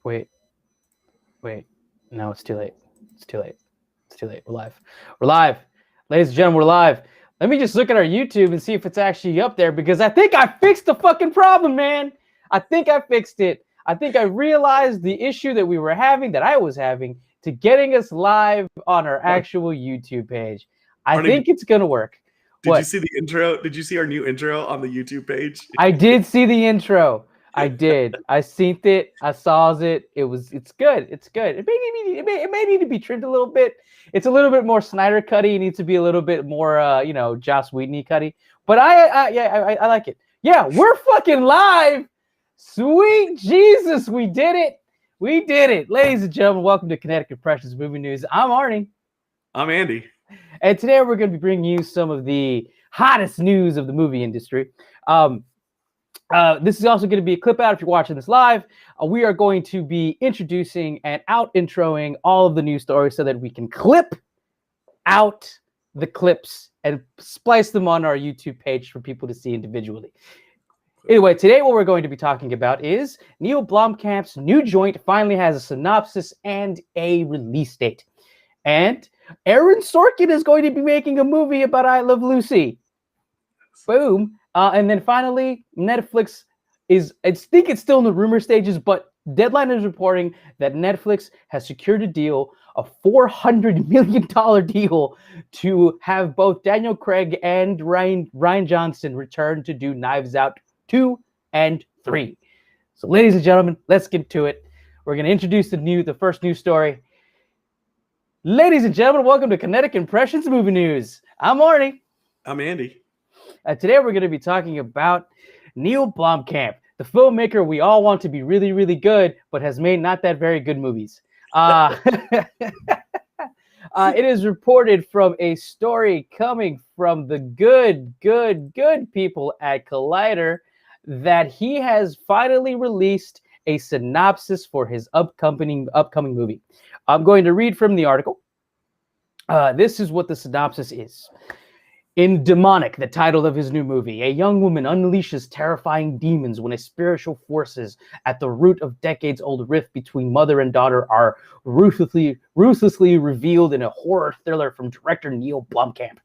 Wait, wait. No, it's too late. It's too late. It's too late. We're live. We're live. Ladies and gentlemen, we're live. Let me just look at our YouTube and see if it's actually up there because I think I fixed the fucking problem, man. I think I fixed it. I think I realized the issue that we were having, that I was having, to getting us live on our actual YouTube page. I think it's going to work. Did you see the intro? Did you see our new intro on the YouTube page? I did see the intro. I did. I seen it. I saw it. It's good. It's good. It may need to be trimmed a little bit. It's a little bit more Snyder cutty. It needs to be a little bit more, Joss Whedon cutty. But I like it. Yeah, we're fucking live. Sweet Jesus, we did it. We did it. Ladies and gentlemen, welcome to Connecticut Precious Movie News. I'm Arnie. I'm Andy. And today we're going to be bringing you some of the hottest news of the movie industry. This is also going to be a clip out if you're watching this live. We are going to be introducing and out-introing all of the news stories so that we can clip out the clips and splice them on our YouTube page for people to see individually. Anyway, today what we're going to be talking about is Neil Blomkamp's new joint finally has a synopsis and a release date. And Aaron Sorkin is going to be making a movie about I Love Lucy. Boom. And then finally, Netflix I think it's still in the rumor stages, but Deadline is reporting that Netflix has secured a deal, a $400 million deal, to have both Daniel Craig and Rian Johnson return to do Knives Out 2 and 3. So ladies and gentlemen, let's get to it. We're going to introduce the first news story. Ladies and gentlemen, welcome to Kinetic Impressions Movie News. I'm Arnie. I'm Andy. Today we're going to be talking about Neil Blomkamp, the filmmaker we all want to be really, really good, but has made not that very good movies. It is reported from a story coming from the good people at Collider that he has finally released a synopsis for his upcoming movie. I'm going to read from the article. This is what the synopsis is. In Demonic, the title of his new movie, a young woman unleashes terrifying demons when spiritual forces at the root of decades-old rift between mother and daughter are ruthlessly revealed in a horror thriller from director Neil Blomkamp.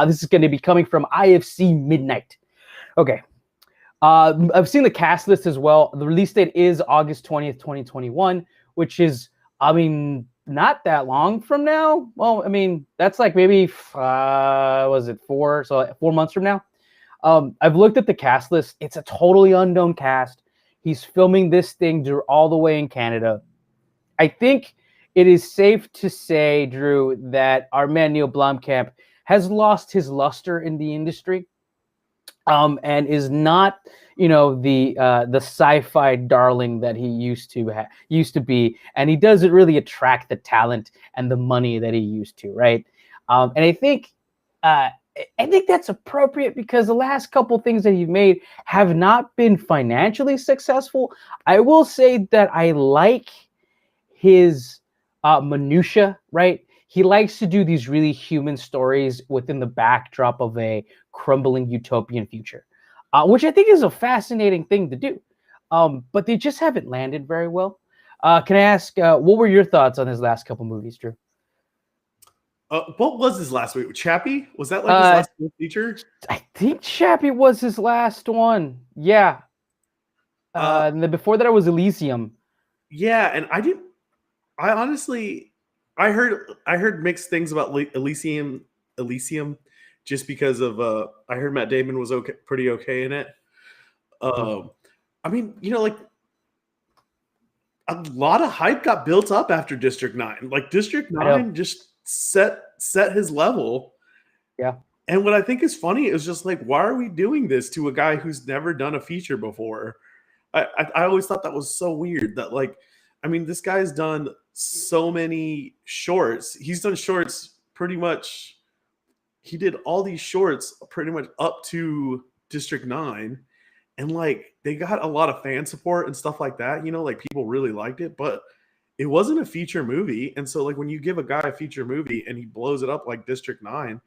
This is going to be coming from IFC Midnight. Okay. I've seen the cast list as well. The release date is August 20th, 2021, which is, not that long from now. Well, that's like maybe, 4 months from now. I've looked at the cast list. It's a totally unknown cast. He's filming this thing all the way in Canada. I think it is safe to say, Drew, that our man Neil Blomkamp has lost his luster in the industry. And is not, the sci-fi darling that he used to be, and he doesn't really attract the talent and the money that he used to, right? And I think that's appropriate because the last couple things that he's made have not been financially successful. I will say that I like his minutia, right? He likes to do these really human stories within the backdrop of a crumbling utopian future, which I think is a fascinating thing to do. But they just haven't landed very well. Can I ask, what were your thoughts on his last couple movies, Drew? What was his last movie? Chappie? Was that like his last feature? I think Chappie was his last one. Yeah. And then before that, it was Elysium. Yeah, and I honestly... I heard mixed things about Elysium, just because of I heard Matt Damon was pretty okay in it. Like a lot of hype got built up after District 9. Like District 9 just set his level. Yeah. And what I think is funny is just like, why are we doing this to a guy who's never done a feature before? I always thought that was so weird that this guy's done so many shorts. He's done shorts pretty much. He did all these shorts pretty much up to District 9. And they got a lot of fan support and stuff like that. People really liked it, but it wasn't a feature movie. And so when you give a guy a feature movie and he blows it up like District 9,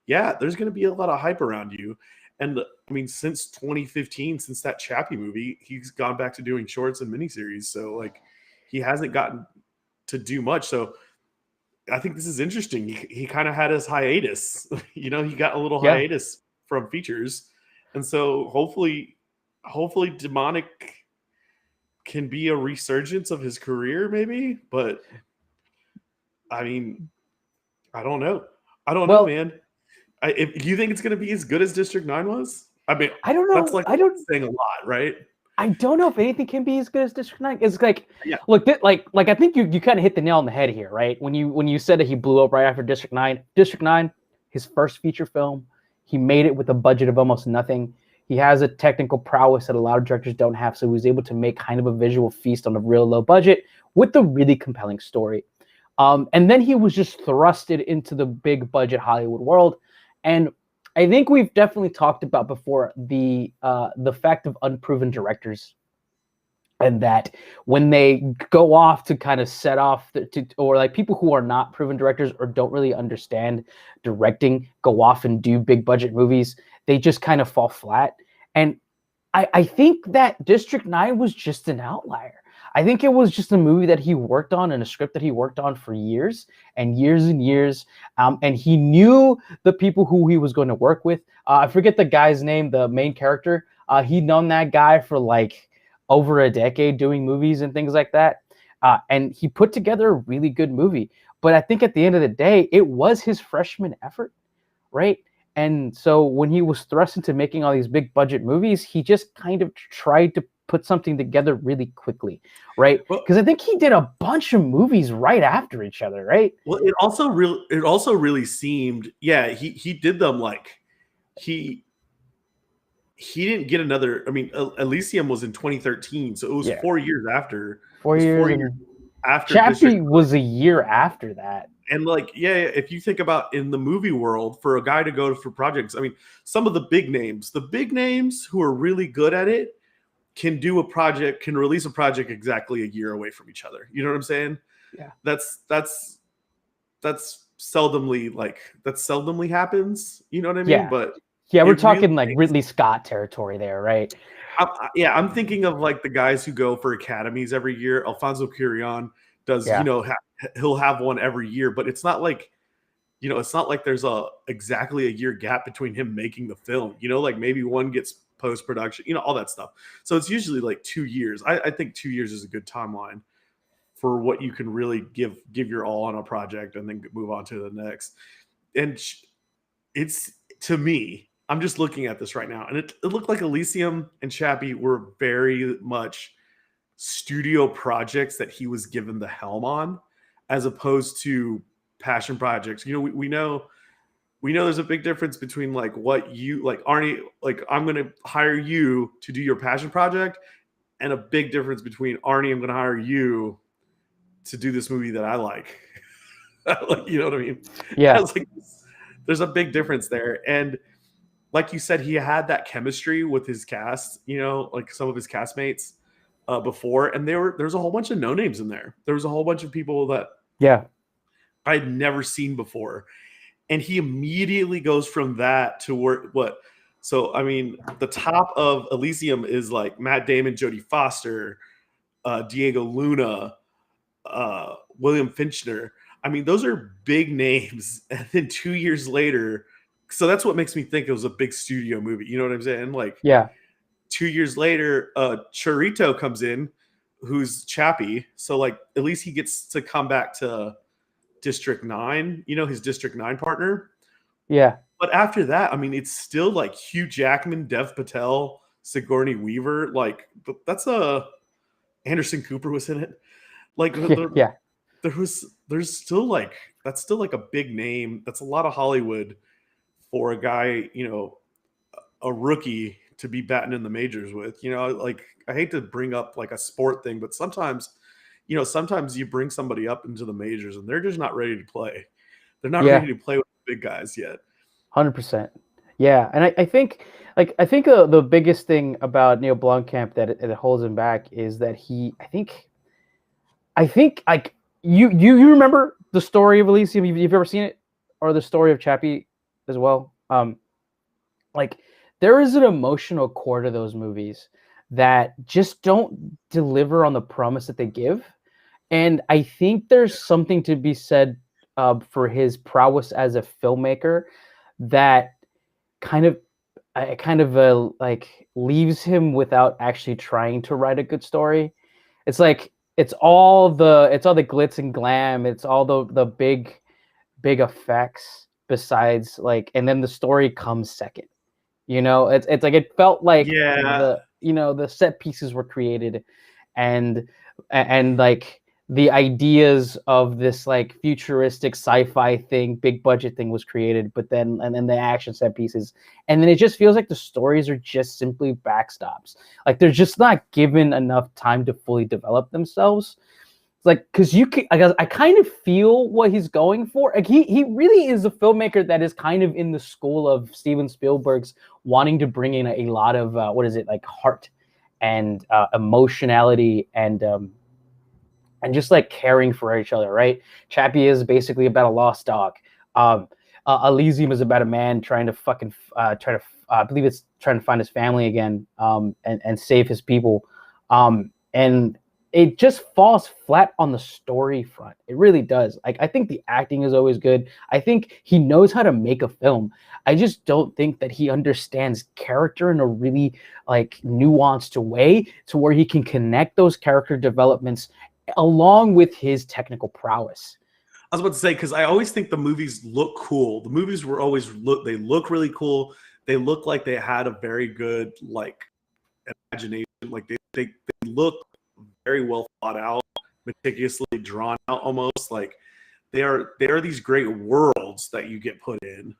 yeah, there's going to be a lot of hype around you. And since 2015, since that Chappie movie, he's gone back to doing shorts and miniseries. So he hasn't gotten to do much. So I think this is interesting. He kind of had his hiatus. He got a little Yeah. hiatus from features, and so hopefully, Demonic can be a resurgence of his career, maybe. But I mean, I don't know. I don't know, man. If you think it's going to be as good as District 9 was, I mean, I don't know. that's like saying a lot, right? I don't know if anything can be as good as District 9. It's like, Yeah. look, like I think you kind of hit the nail on the head here, right? When you said that he blew up right after District 9. District 9, his first feature film, he made it with a budget of almost nothing. He has a technical prowess that a lot of directors don't have, so he was able to make kind of a visual feast on a real low budget with a really compelling story. And then he was just thrusted into the big budget Hollywood world. And I think we've definitely talked about before the fact of unproven directors, and that when they go off to kind of set off or like people who are not proven directors or don't really understand directing go off and do big budget movies, they just kind of fall flat. And I think that District 9 was just an outlier. I think it was just a movie that he worked on and a script that he worked on for years and years and years. And he knew the people who he was going to work with. I forget the guy's name, the main character. He'd known that guy for like over a decade doing movies and things like that. And he put together a really good movie. But I think at the end of the day, it was his freshman effort, right? And so when he was thrust into making all these big budget movies, he just kind of tried to put something together really quickly, right? Because I think he did a bunch of movies right after each other, right? Well, it also really seemed, yeah, he did them like he didn't get another. I mean, Elysium was in 2013, so it was 4 years after. 4 years after. Chappie was a year after that. And like, yeah, if you think about in the movie world, for a guy to go for projects, I mean, some of the big names who are really good at it can release a project exactly a year away from each other. You know what I'm saying? Yeah. That's seldomly happens. You know what I mean? Yeah. But yeah, we're talking like Ridley Scott territory there, right? I'm thinking of like the guys who go for academies every year. Alfonso Cuarón does, he'll have one every year, but it's not like, it's not like there's exactly a year gap between him making the film, like maybe one gets post-production, all that stuff. So it's usually like 2 years. I think 2 years is a good timeline for what you can really give your all on a project and then move on to the next. And it's, to me, I'm just looking at this right now, and it looked like Elysium and Chappie were very much studio projects that he was given the helm on, as opposed to passion projects. We know there's a big difference between like what you like, Arnie, like I'm going to hire you to do your passion project, and a big difference between Arnie, I'm going to hire you to do this movie that I like. Like, you know what I mean? Yeah. Like, there's a big difference there. And like you said, he had that chemistry with his cast, like some of his castmates before, and there's a whole bunch of no names in there. There was a whole bunch of people that I'd never seen before. And he immediately goes from that to what? So, I mean, the top of Elysium is like Matt Damon, Jodie Foster, Diego Luna, William Finchner. I mean, those are big names. And then 2 years later, so that's what makes me think it was a big studio movie. You know what I'm saying? Like, 2 years later, Churrito comes in, who's Chappie. So, like, at least he gets to come back to District 9, his District 9 partner. Yeah. But after that, I mean, it's still like Hugh Jackman, Dev Patel, Sigourney Weaver. Like, but that's Anderson Cooper was in it. Like, there's still like, that's still like a big name. That's a lot of Hollywood for a guy, a rookie to be batting in the majors with. Like, I hate to bring up like a sport thing, but sometimes you bring somebody up into the majors and they're just not ready to play. They're not ready to play with the big guys yet. 100%. Yeah. And I think the biggest thing about Neil Blomkamp that it holds him back is that I think like you remember the story of Elysium? You've ever seen it, or the story of Chappie as well? Like, there is an emotional core to those movies that just don't deliver on the promise that they give. And I think there's something to be said for his prowess as a filmmaker that kind of like leaves him without actually trying to write a good story. It's like it's all the glitz and glam, it's all the big effects besides like, and then the story comes second. It's like it felt like Yeah, the set pieces were created, and like the ideas of this like futuristic sci-fi thing, big budget thing was created, but then and then the action set pieces, and then it just feels like the stories are just simply backstops. Like they're just not given enough time to fully develop themselves. It's like, because I kind of feel what he's going for. Like he really is a filmmaker that is kind of in the school of Steven Spielberg's wanting to bring in a lot of what is it, like heart and emotionality and just like caring for each other, right? Chappie is basically about a lost dog. Elysium is about a man trying to I believe it's trying to find his family again, and save his people. And it just falls flat on the story front. It really does. Like I think the acting is always good. I think he knows how to make a film. I just don't think that he understands character in a really like nuanced way to where he can connect those character developments along with his technical prowess. I was about to say, because I always think the movies look cool. The movies were always they look really cool. They look like they had a very good like imagination. Like they look very well thought out, meticulously drawn out, almost like they are these great worlds that you get put in.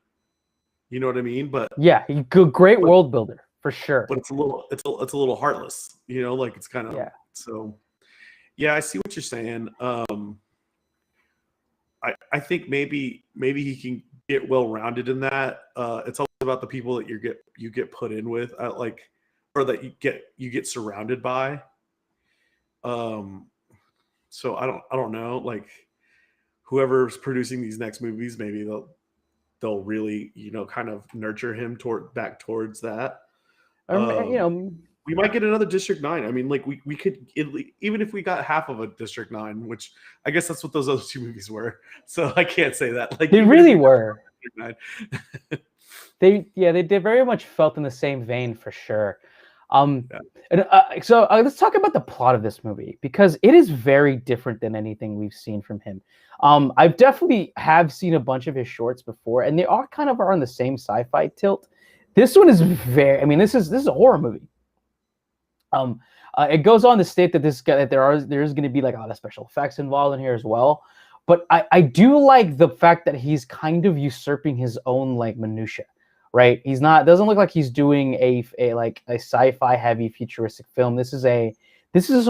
You know what I mean? Yeah, good, great but world builder for sure. but it's a little heartless. Like it's kind of Yeah. so. Yeah, I see what you're saying. I think maybe he can get well rounded in that. It's all about the people that you get put in with, like, or that you get surrounded by. Um, so I don't know, like whoever's producing these next movies, maybe they'll really kind of nurture him back towards that. You Um, know, we might get another District 9. I mean, like we could even if we got half of a District 9, which I guess that's what those other two movies were. So I can't say that. Like they even if really we got were. District 9. They did very much felt in the same vein for sure. Um, Yeah. and so let's talk about the plot of this movie because it is very different than anything we've seen from him. I've definitely have seen a bunch of his shorts before, and they all kind of are on the same sci-fi tilt. This one is very. I mean, this is a horror movie. Um, it goes on to state that there's going to be like a lot of special effects involved in here as well. But I do like the fact that he's kind of usurping his own like minutia, right? He's not doesn't look like he's doing a like a sci-fi heavy futuristic film. This is a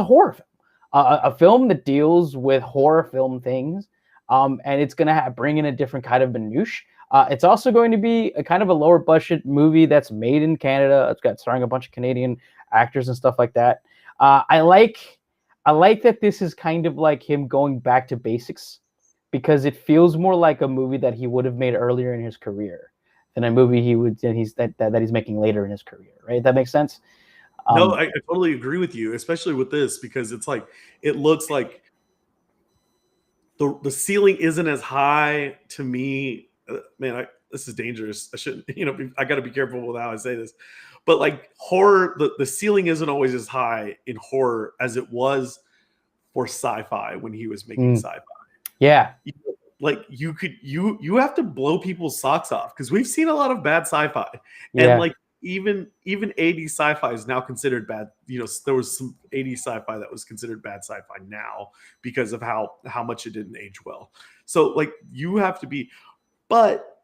horror film, a film that deals with horror film things, and it's gonna bring in a different kind of minutia. It's also going to be a kind of a lower budget movie that's made in Canada. It's got starring a bunch of Canadian actors and stuff like that. I like that this is kind of like him going back to basics because it feels more like a movie that he would have made earlier in his career than a movie that he's making later in his career. Right? That makes sense. No, Um, I totally agree with you, especially with this because it's like it looks like the ceiling isn't as high to me. Man, this is dangerous. I shouldn't, I got to be careful with how I say this. But like horror, the ceiling isn't always as high in horror as it was for sci-fi when he was making sci-fi. yeah, Like you have to blow people's socks off because we've seen a lot of bad sci-fi, and yeah, like even 80s sci-fi is now considered bad. There was some 80s sci-fi that was considered bad sci-fi now because of how much it didn't age well. So like you have to be, but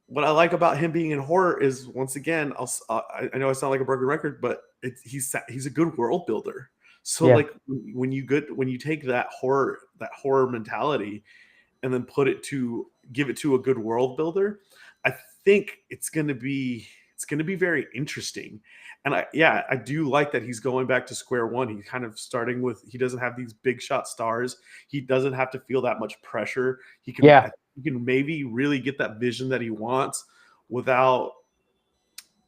what I like about him being in horror is once again, I know I sound like a broken record, but he's a good world builder. So yeah. like when you take that horror mentality and then give it to a good world builder, I think it's going to be very interesting. And I do like that he's going back to square one. He's kind of starting with, he doesn't have these big shot stars. He doesn't have to feel that much pressure. He Yeah. can maybe really get that vision that he wants without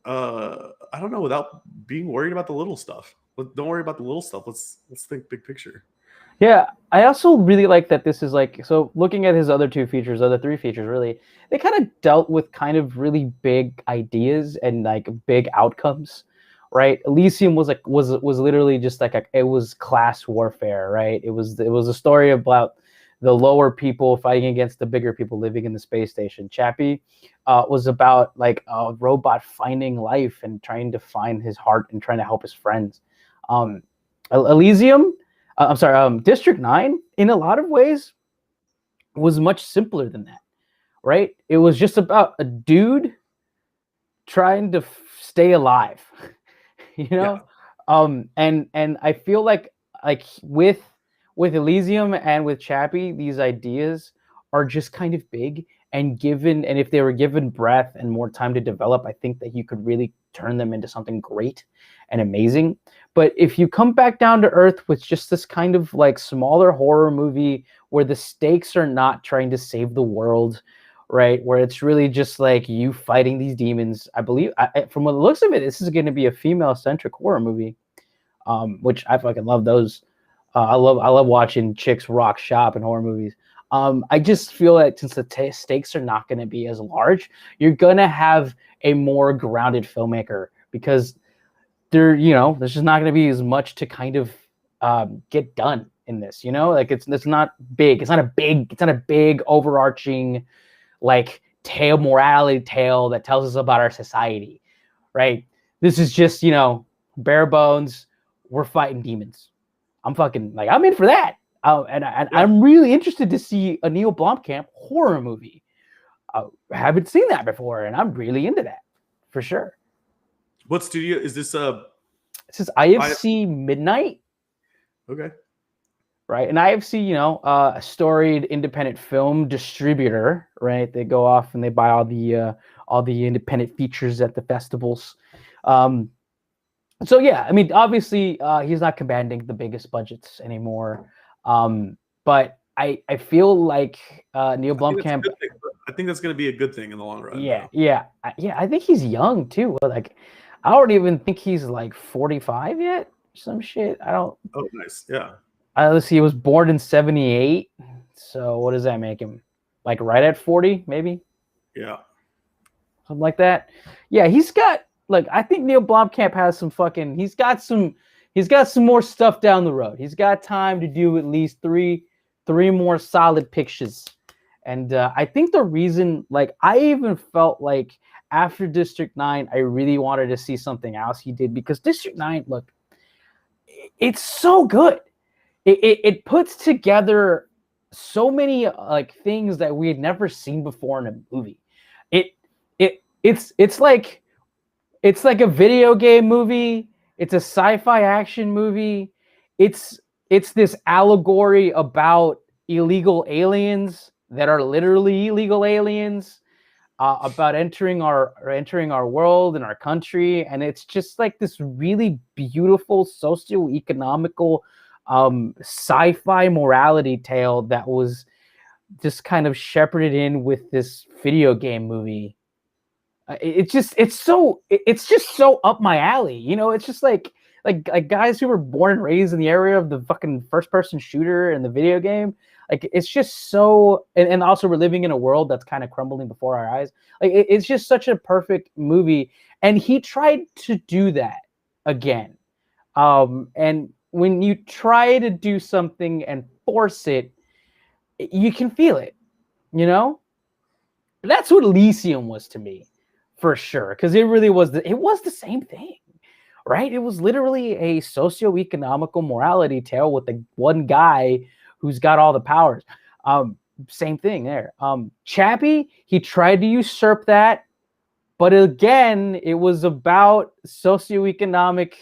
I don't know, without being worried about the little stuff. Don't worry about the little stuff. Let's think big picture. Yeah, I also really like that this is like, so looking at his other three features, really, they kind of dealt with kind of really big ideas and like big outcomes, right? Elysium was like was literally just like it was class warfare, right? It was a story about the lower people fighting against the bigger people living in the space station. Chappie was about like a robot finding life and trying to find his heart and trying to help his friends. Um, Elysium, I'm sorry, District 9, in a lot of ways, was much simpler than that, right? It was just about a dude trying to stay alive, you know? Yeah. And I feel like with Elysium and with Chappie, these ideas are just kind of big and if they were given breath and more time to develop, I think that you could really turn them into something great and amazing. But if you come back down to earth with just this kind of like smaller horror movie where the stakes are not trying to save the world, right? Where it's really just like you fighting these demons. I believe, from what the looks of it, this is going to be a female-centric horror movie, which I fucking love those. I love watching chicks rock shop in horror movies. I just feel that since the stakes are not going to be as large, you're going to have a more grounded filmmaker because there's just not going to be as much to kind of get done in this. Like it's not big. It's not a big overarching like morality tale that tells us about our society, right? This is just bare bones. We're fighting demons. I'm in for that. And I'm really interested to see a Neil Blomkamp horror movie. I haven't seen that before, and I'm really into that for sure. What studio is this? This is IFC Midnight. Okay. Right, and IFC, a storied independent film distributor, right? They go off and they buy all the independent features at the festivals. So yeah, I mean, obviously, he's not commanding the biggest budgets anymore. But I feel like Neil Blomkamp. I think that's going to be a good thing in the long run. Yeah. I think he's young too. Like, I don't even think he's like 45 yet. Some shit. I don't. Oh, nice. Yeah. Let's see. He was born in 78. So what does that make him? Like right at 40, maybe? Yeah. Something like that. Yeah, he's got. Like, I think Neil Blomkamp has he's got some more stuff down the road. He's got time to do at least three more solid pictures. And I think the reason, like, I even felt like after District 9, I really wanted to see something else he did because District 9, look, it's so good. It puts together so many like things that we had never seen before in a movie. It's like a video game movie. It's a sci-fi action movie. It's this allegory about illegal aliens that are literally illegal aliens, about entering our world and our country, and it's just like this really beautiful socio-economical sci-fi morality tale that was just kind of shepherded in with this video game movie. It's just so up my alley. It's just like guys who were born and raised in the area of the fucking first person shooter and the video game. Like, it's just so, and also we're living in a world that's kind of crumbling before our eyes. Like, it's just such a perfect movie. And he tried to do that again. And when you try to do something and force it, you can feel it, That's what Elysium was to me. For sure, because it really was the same thing, right? It was literally a socio-economical morality tale with the one guy who's got all the powers. Same thing there. Chappie, he tried to usurp that, but again, it was about socioeconomic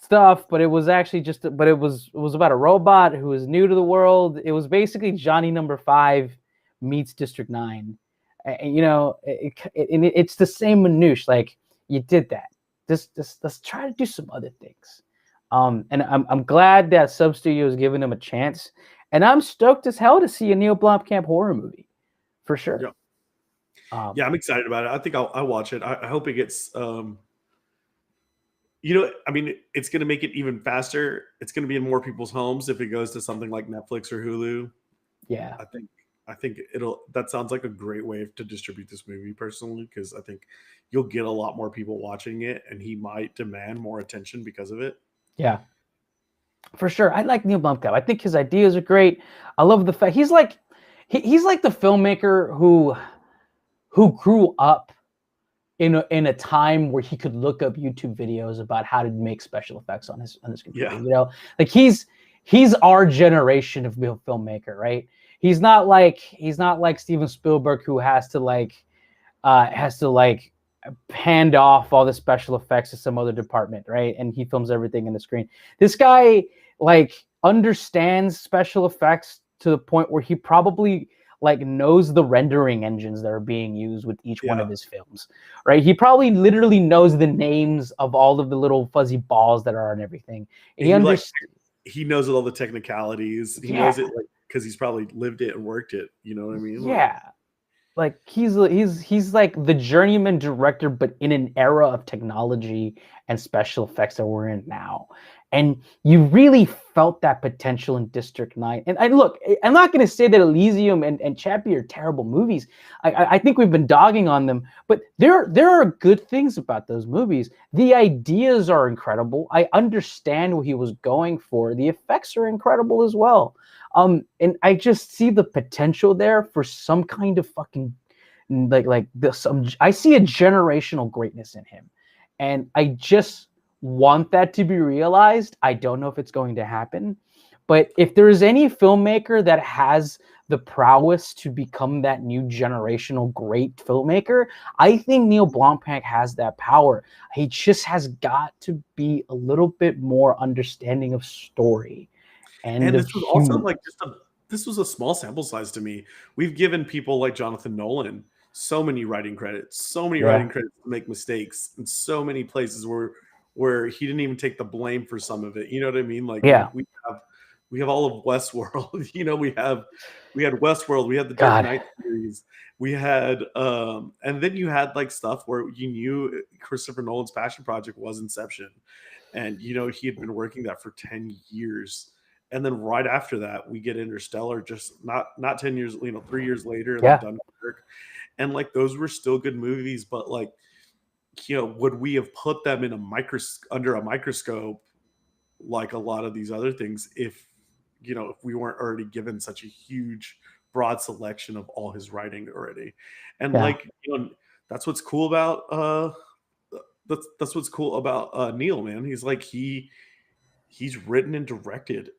stuff, but it was actually it was about a robot who was new to the world. It was basically Johnny Number 5 meets District 9. It's the same minutiae. Like, you did that. Let's try to do some other things. And I'm glad that Sub Studio is giving him a chance. And I'm stoked as hell to see a Neil Blomkamp horror movie, for sure. Yeah, I'm excited about it. I think I'll watch it. I hope it gets I mean, it's going to make it even faster. It's going to be in more people's homes if it goes to something like Netflix or Hulu. Yeah. I think that sounds like a great way to distribute this movie personally, because I think you'll get a lot more people watching it, and he might demand more attention because of it. Yeah. For sure. I like Neil Blomkamp. I think his ideas are great. I love the fact he's like the filmmaker who grew up in a time where he could look up YouTube videos about how to make special effects on his computer. Yeah. Like he's our generation of filmmaker, right? He's not like Steven Spielberg, who has to hand off all the special effects to some other department, right? And he films everything in the screen. This guy understands special effects to the point where he probably knows the rendering engines that are being used with each one of his films, right? He probably literally knows the names of all of the little fuzzy balls that are on everything. He knows all the technicalities. He knows it because he's probably lived it and worked it. You know what I mean? Yeah. He's like the journeyman director, but in an era of technology and special effects that we're in now. And you really felt that potential in District 9. And look, I'm not going to say that Elysium and Chappie are terrible movies. I think we've been dogging on them, but there are good things about those movies. The ideas are incredible. I understand what he was going for. The effects are incredible as well. And I just see the potential there for some kind of fucking I see a generational greatness in him, and I just want that to be realized. I don't know if it's going to happen, but if there is any filmmaker that has the prowess to become that new generational great filmmaker, I think Neil Blomkamp has that power. He just has got to be a little bit more understanding of story. And this was also this was a small sample size to me. We've given people like Jonathan Nolan so many writing credits to make mistakes, and so many places where he didn't even take the blame for some of it. You know what I mean? We have all of Westworld. we had Westworld. We had the Dark Knight series. We had and then you had stuff where you knew Christopher Nolan's passion project was Inception, and he had been working that for 10 years. And then right after that, we get Interstellar, just not 10 years, 3 years later, Dunkirk. And those were still good movies, but would we have put them in under a microscope like a lot of these other things if we weren't already given such a huge, broad selection of all his writing already? And that's what's cool about that's what's cool about Neil, man. He's written and directed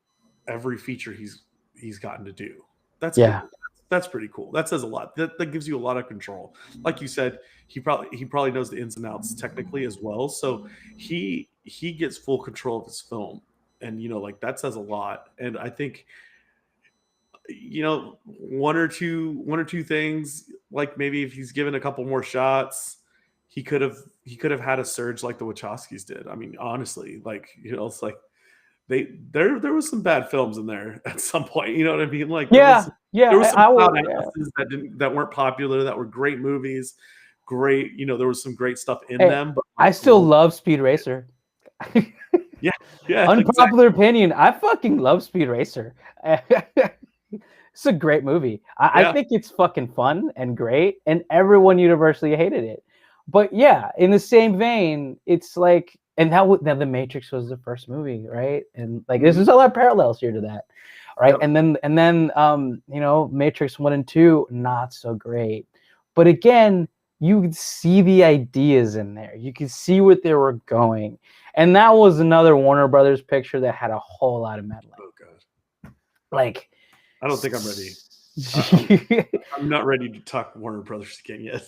every feature he's gotten to do. That's cool. That's pretty cool. That says a lot. That gives you a lot of control. Like you said, he probably knows the ins and outs technically as well. So he gets full control of his film, and that says a lot. And I think one or two things, maybe if he's given a couple more shots, he could have had a surge like the Wachowskis did. I mean, honestly, it's there was some bad films in there at some point. You know what I mean? There was some that weren't popular, that were great movies. Great, there was some great stuff in them. But I still love Speed Racer. yeah. Unpopular opinion. I fucking love Speed Racer. It's a great movie. I think it's fucking fun and great, and everyone universally hated it. But yeah, in the same vein, it's and now The Matrix was the first movie, right? And there's a lot of parallels here to that, right? Yep. And then Matrix 1 and 2, not so great. But again, you could see the ideas in there. You could see what they were going. And that was another Warner Brothers picture that had a whole lot of meddling. Oh god. I don't think I'm ready. I'm not ready to talk Warner Brothers again yet.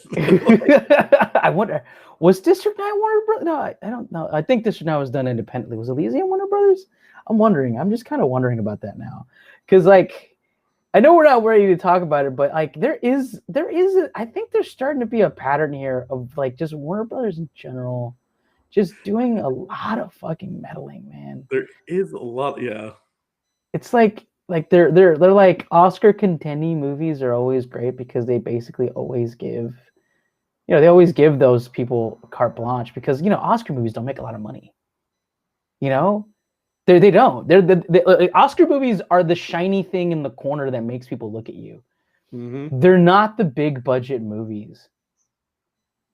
I wonder, was District 9 Warner Brothers? No, I don't know. I think District 9 was done independently. Was Elysium Warner Brothers? I'm just kind of wondering about that now. Because I know we're not ready to talk about it, but there is I think there's starting to be a pattern here of just Warner Brothers in general just doing a lot of fucking meddling, man. There is a lot, yeah. It's they're Oscar contending movies are always great because they basically always give those people carte blanche because Oscar movies don't make a lot of money. You know, they don't. The Oscar movies are the shiny thing in the corner that makes people look at you. Mm-hmm. They're not the big budget movies.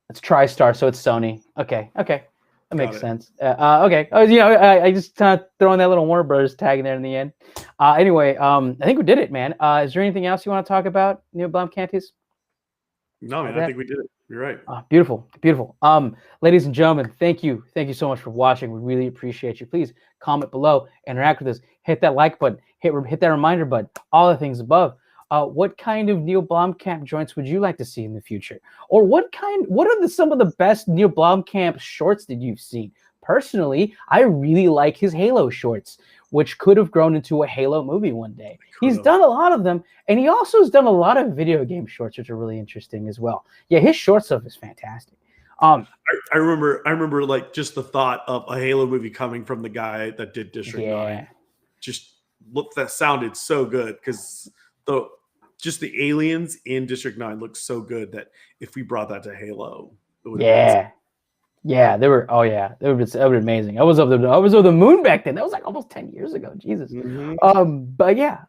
It's TriStar, so it's Sony. Okay, that makes sense. Okay, I just kind of throwing that little Warner Brothers tag in there in the end. Anyway, I think we did it, man. Is there anything else you want to talk about, Neil Blomkamp? No, man, I think we did it. You're right. Beautiful. Ladies and gentlemen, thank you so much for watching. We really appreciate you. Please comment below, interact with us, hit that like button, hit that reminder button, all the things above. What kind of Neil Blomkamp joints would you like to see in the future? Or what are some of the best Neil Blomkamp shorts that you've seen? Personally, I really like his Halo shorts, which could have grown into a Halo movie one day. He's done a lot of them, and he also has done a lot of video game shorts, which are really interesting as well. Yeah, his short stuff is fantastic. I remember like just the thought of a Halo movie coming from the guy that did District 9. That sounded so good because the aliens in District 9 looked so good that if we brought that to Halo, it would have they were. Oh yeah, that would be amazing. I was over the moon back then. That was like almost 10 years ago. Jesus. Mm-hmm. But yeah.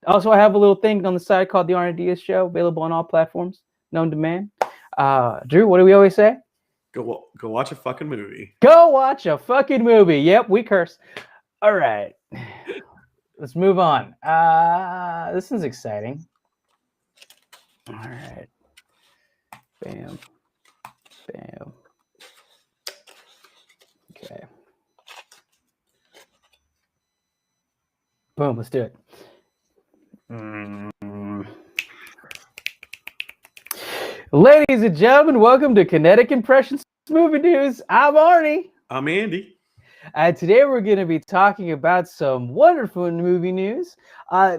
Also, I have a little thing on the side called the Arnaz Show, available on all platforms, known demand. Drew, what do we always say? Go watch a fucking movie. Go watch a fucking movie. Yep, we curse. All right. Let's move on. This is exciting. All right. Bam. Bam. Okay. Boom, let's do it. Ladies and gentlemen, welcome to Kinetic Impressions Movie News. I'm Arnie. I'm Andy. Today we're going to be talking about some wonderful movie news.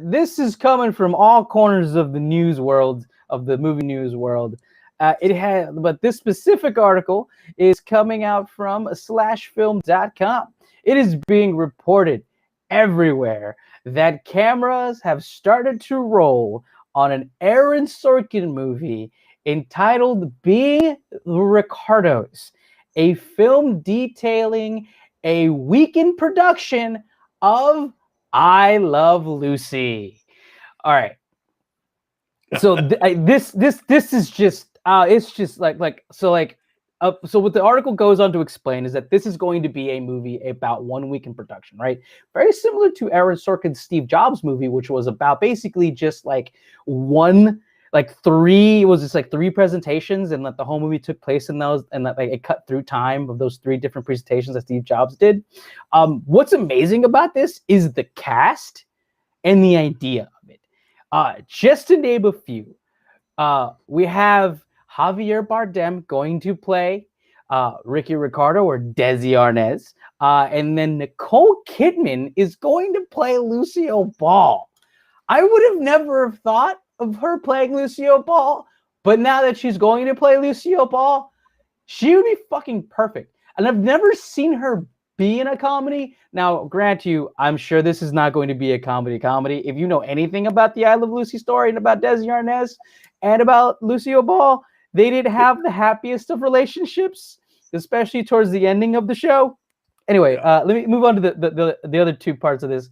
This is coming from all corners of the news world, of the movie news world. But this specific article is coming out from slashfilm.com. It is being reported everywhere that cameras have started to roll on an Aaron Sorkin movie entitled Being the Ricardos, a film detailing a weekend production of I Love Lucy. All right. So this is just it's just so what the article goes on to explain is that this is going to be a movie about 1 week in production, right? Very similar to Aaron Sorkin's Steve Jobs movie, which was about basically just three presentations, and that the whole movie took place in those, and that it cut through time of those 3 different presentations that Steve Jobs did. What's amazing about this is the cast and the idea of it. Just to name a few, we have Javier Bardem going to play Ricky Ricardo, or Desi Arnaz, and then Nicole Kidman is going to play Lucille Ball. I would have never thought of her playing Lucille Ball, but now that she's going to play Lucille Ball, she would be fucking perfect. And I've never seen her be in a comedy. Now, grant you, I'm sure this is not going to be a comedy. If you know anything about the I Love Lucy story and about Desi Arnaz and about Lucille Ball, they didn't have the happiest of relationships, especially towards the ending of the show. Anyway, let me move on to the other 2 parts of this.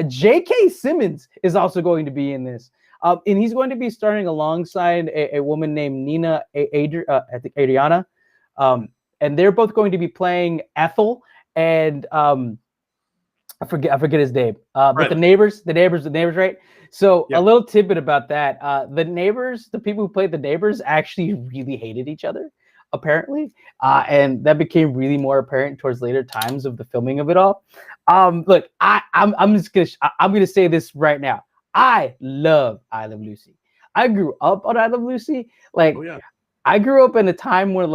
J.K. Simmons is also going to be in this. And he's going to be starring alongside a woman named Nina Adriana. And they're both going to be playing Ethel and I forget his name. But the neighbors, right? So a little tidbit about that. The people who played the neighbors actually really hated each other, apparently. And that became really more apparent towards later times of the filming of it all. Look, I'm gonna say this right now. I love I Love Lucy. I grew up on I Love Lucy. I grew up in a time where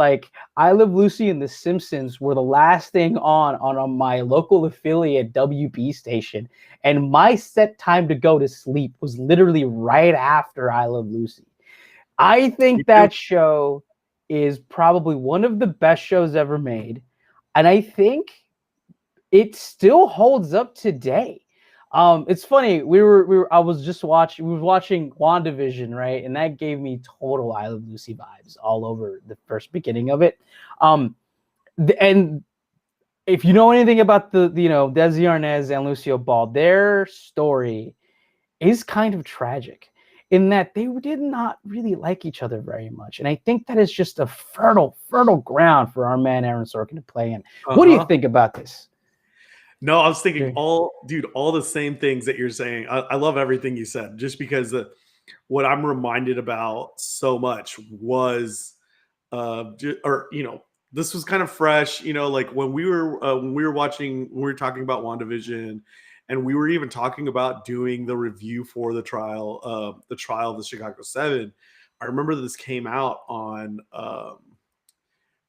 I Love Lucy and The Simpsons were the last thing on my local affiliate WB station, and my set time to go to sleep was literally right after I Love Lucy. I think that show is probably one of the best shows ever made, and I think it still holds up today. It's funny. We were watching WandaVision, right? And that gave me total I Love Lucy vibes all over the first beginning of it. And if you know anything about the Desi Arnaz and Lucille Ball, their story is kind of tragic in that they did not really like each other very much. And I think that is just a fertile ground for our man Aaron Sorkin to play in. What do you think about this? No, I was thinking all the same things that you're saying. I love everything you said, just because what I'm reminded about so much was, this was kind of fresh, like when we were when we were talking about WandaVision, and we were even talking about doing the review for the trial of the Chicago 7. I remember this came out on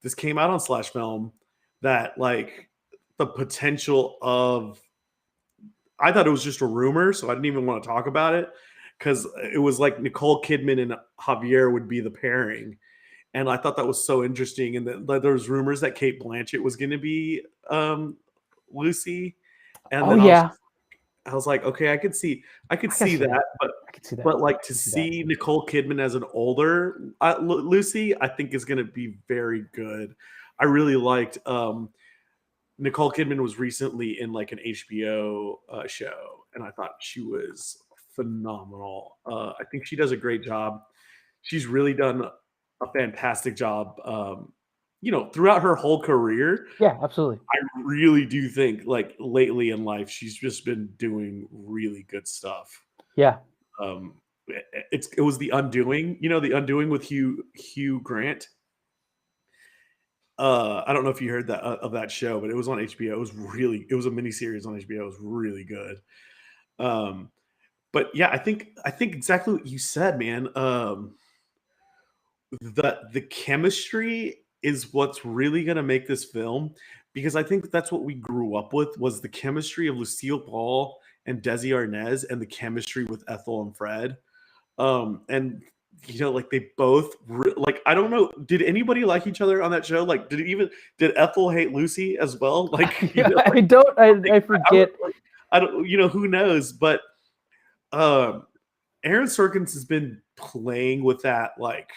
Slash Film, that like the potential of, I thought it was just a rumor, so I didn't even want to talk about it, because it was like Nicole Kidman and Javier would be the pairing. And I thought that was so interesting. And then there was rumors that Kate Blanchett was going to be Lucy. And then I was like, okay, I could see that, but like to see Nicole Kidman as an older Lucy, I think is going to be very good. I really liked Nicole Kidman was recently in like an HBO show, and I thought she was phenomenal. I think she does a great job. She's really done a fantastic job, throughout her whole career. Yeah, absolutely. I really do think like lately in life, she's just been doing really good stuff. Yeah. It was The Undoing, The Undoing with Hugh Grant. I don't know if you heard that of that show, but it was on HBO. It was a miniseries on HBO. It was really good. But yeah, I think exactly what you said, man. The chemistry is what's really going to make this film, because I think that's what we grew up with, was the chemistry of Lucille Ball and Desi Arnaz, and the chemistry with Ethel and Fred. And like they both like, I don't know, did anybody like each other on that show? Like, did Ethel hate Lucy as well? Like, I forget. I don't, who knows? But Aaron Sorkin has been playing with that, like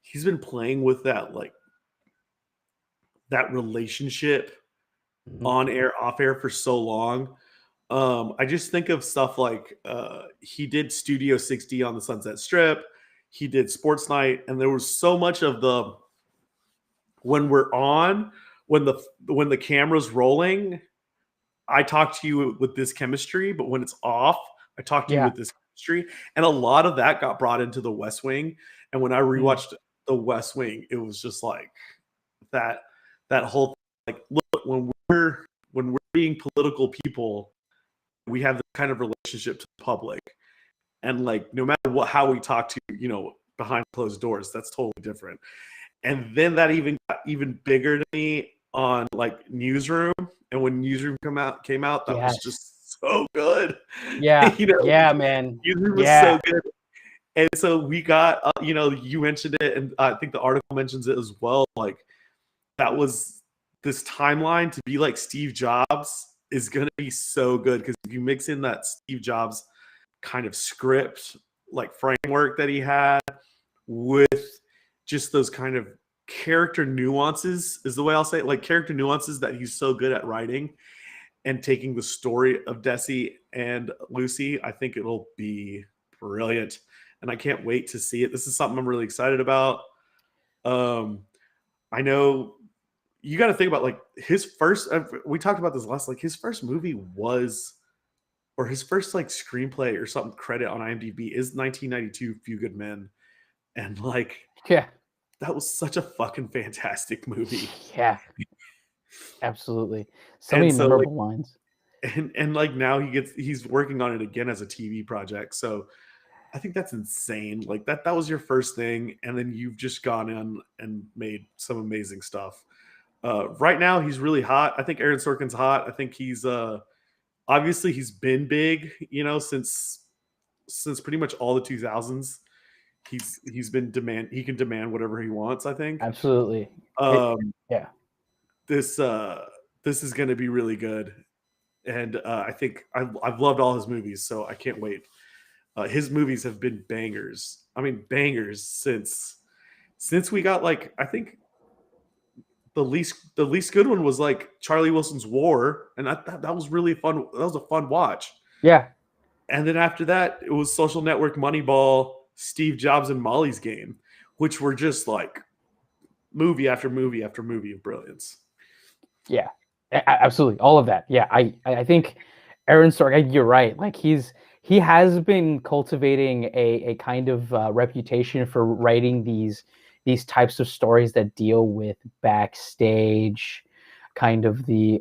he's been playing with that, like that relationship on air, off air for so long. I just think of stuff like he did Studio 60 on the Sunset Strip. He did Sports Night, and there was so much of the, when the camera's rolling, I talk to you with this chemistry, but when it's off, I talk to you with this chemistry. And a lot of that got brought into The West Wing. And when I rewatched The West Wing, it was just like that whole thing, like, look, when we're being political people, we have this kind of relationship to the public, and like no matter how we talk to behind closed doors, that's totally different. And then that even got even bigger to me on like Newsroom, and when Newsroom came out, that was just so good. Yeah, yeah, man. Newsroom was so good. And so we got you mentioned it, and I think the article mentions it as well. Like, that was this timeline to be like Steve Jobs is going to be so good, because if you mix in that Steve Jobs kind of script, like framework that he had, with just those kind of character nuances, is the way I'll say it, like character nuances that he's so good at writing, and taking the story of Desi and Lucy, I think it'll be brilliant. And I can't wait to see it. This is something I'm really excited about. I know you got to think about like his first, we talked about this last, like his first movie was, or his first like screenplay or something credit on IMDb is 1992 Few Good Men. And like, yeah, that was such a fucking fantastic movie. Yeah, absolutely. So many memorable lines. And like now he's working on it again as a TV project. So I think that's insane. Like that was your first thing, and then you've just gone in and made some amazing stuff. Right now he's really hot. I think Aaron Sorkin's hot. I think he's obviously he's been big, since pretty much all the 2000s. He's been he can demand whatever he wants, I think. Absolutely. Yeah. This is going to be really good. And I think I've loved all his movies, so I can't wait. His movies have been bangers. I mean, bangers since we got, like, I think the least good one was like Charlie Wilson's War, and that was really fun. That was a fun watch. Yeah. And then after that, it was Social Network, Moneyball, Steve Jobs, and Molly's Game, which were just like movie after movie after movie of brilliance. Yeah, absolutely, all of that. Yeah, I think Aaron Sorkin, you're right. Like he has been cultivating a kind of reputation for writing these types of stories that deal with backstage, kind of the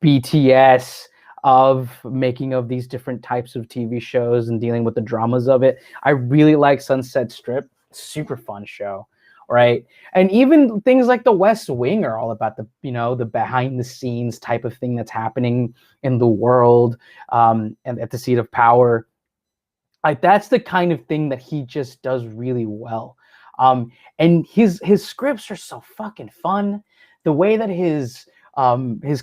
BTS of making of these different types of TV shows and dealing with the dramas of it. I really like Sunset Strip. Super fun show, right? And even things like the West Wing are all about the, you know, the behind the scenes type of thing that's happening in the world, and at the seat of power. Like that's the kind of thing that he just does really well. And his scripts are so fucking fun. The way that his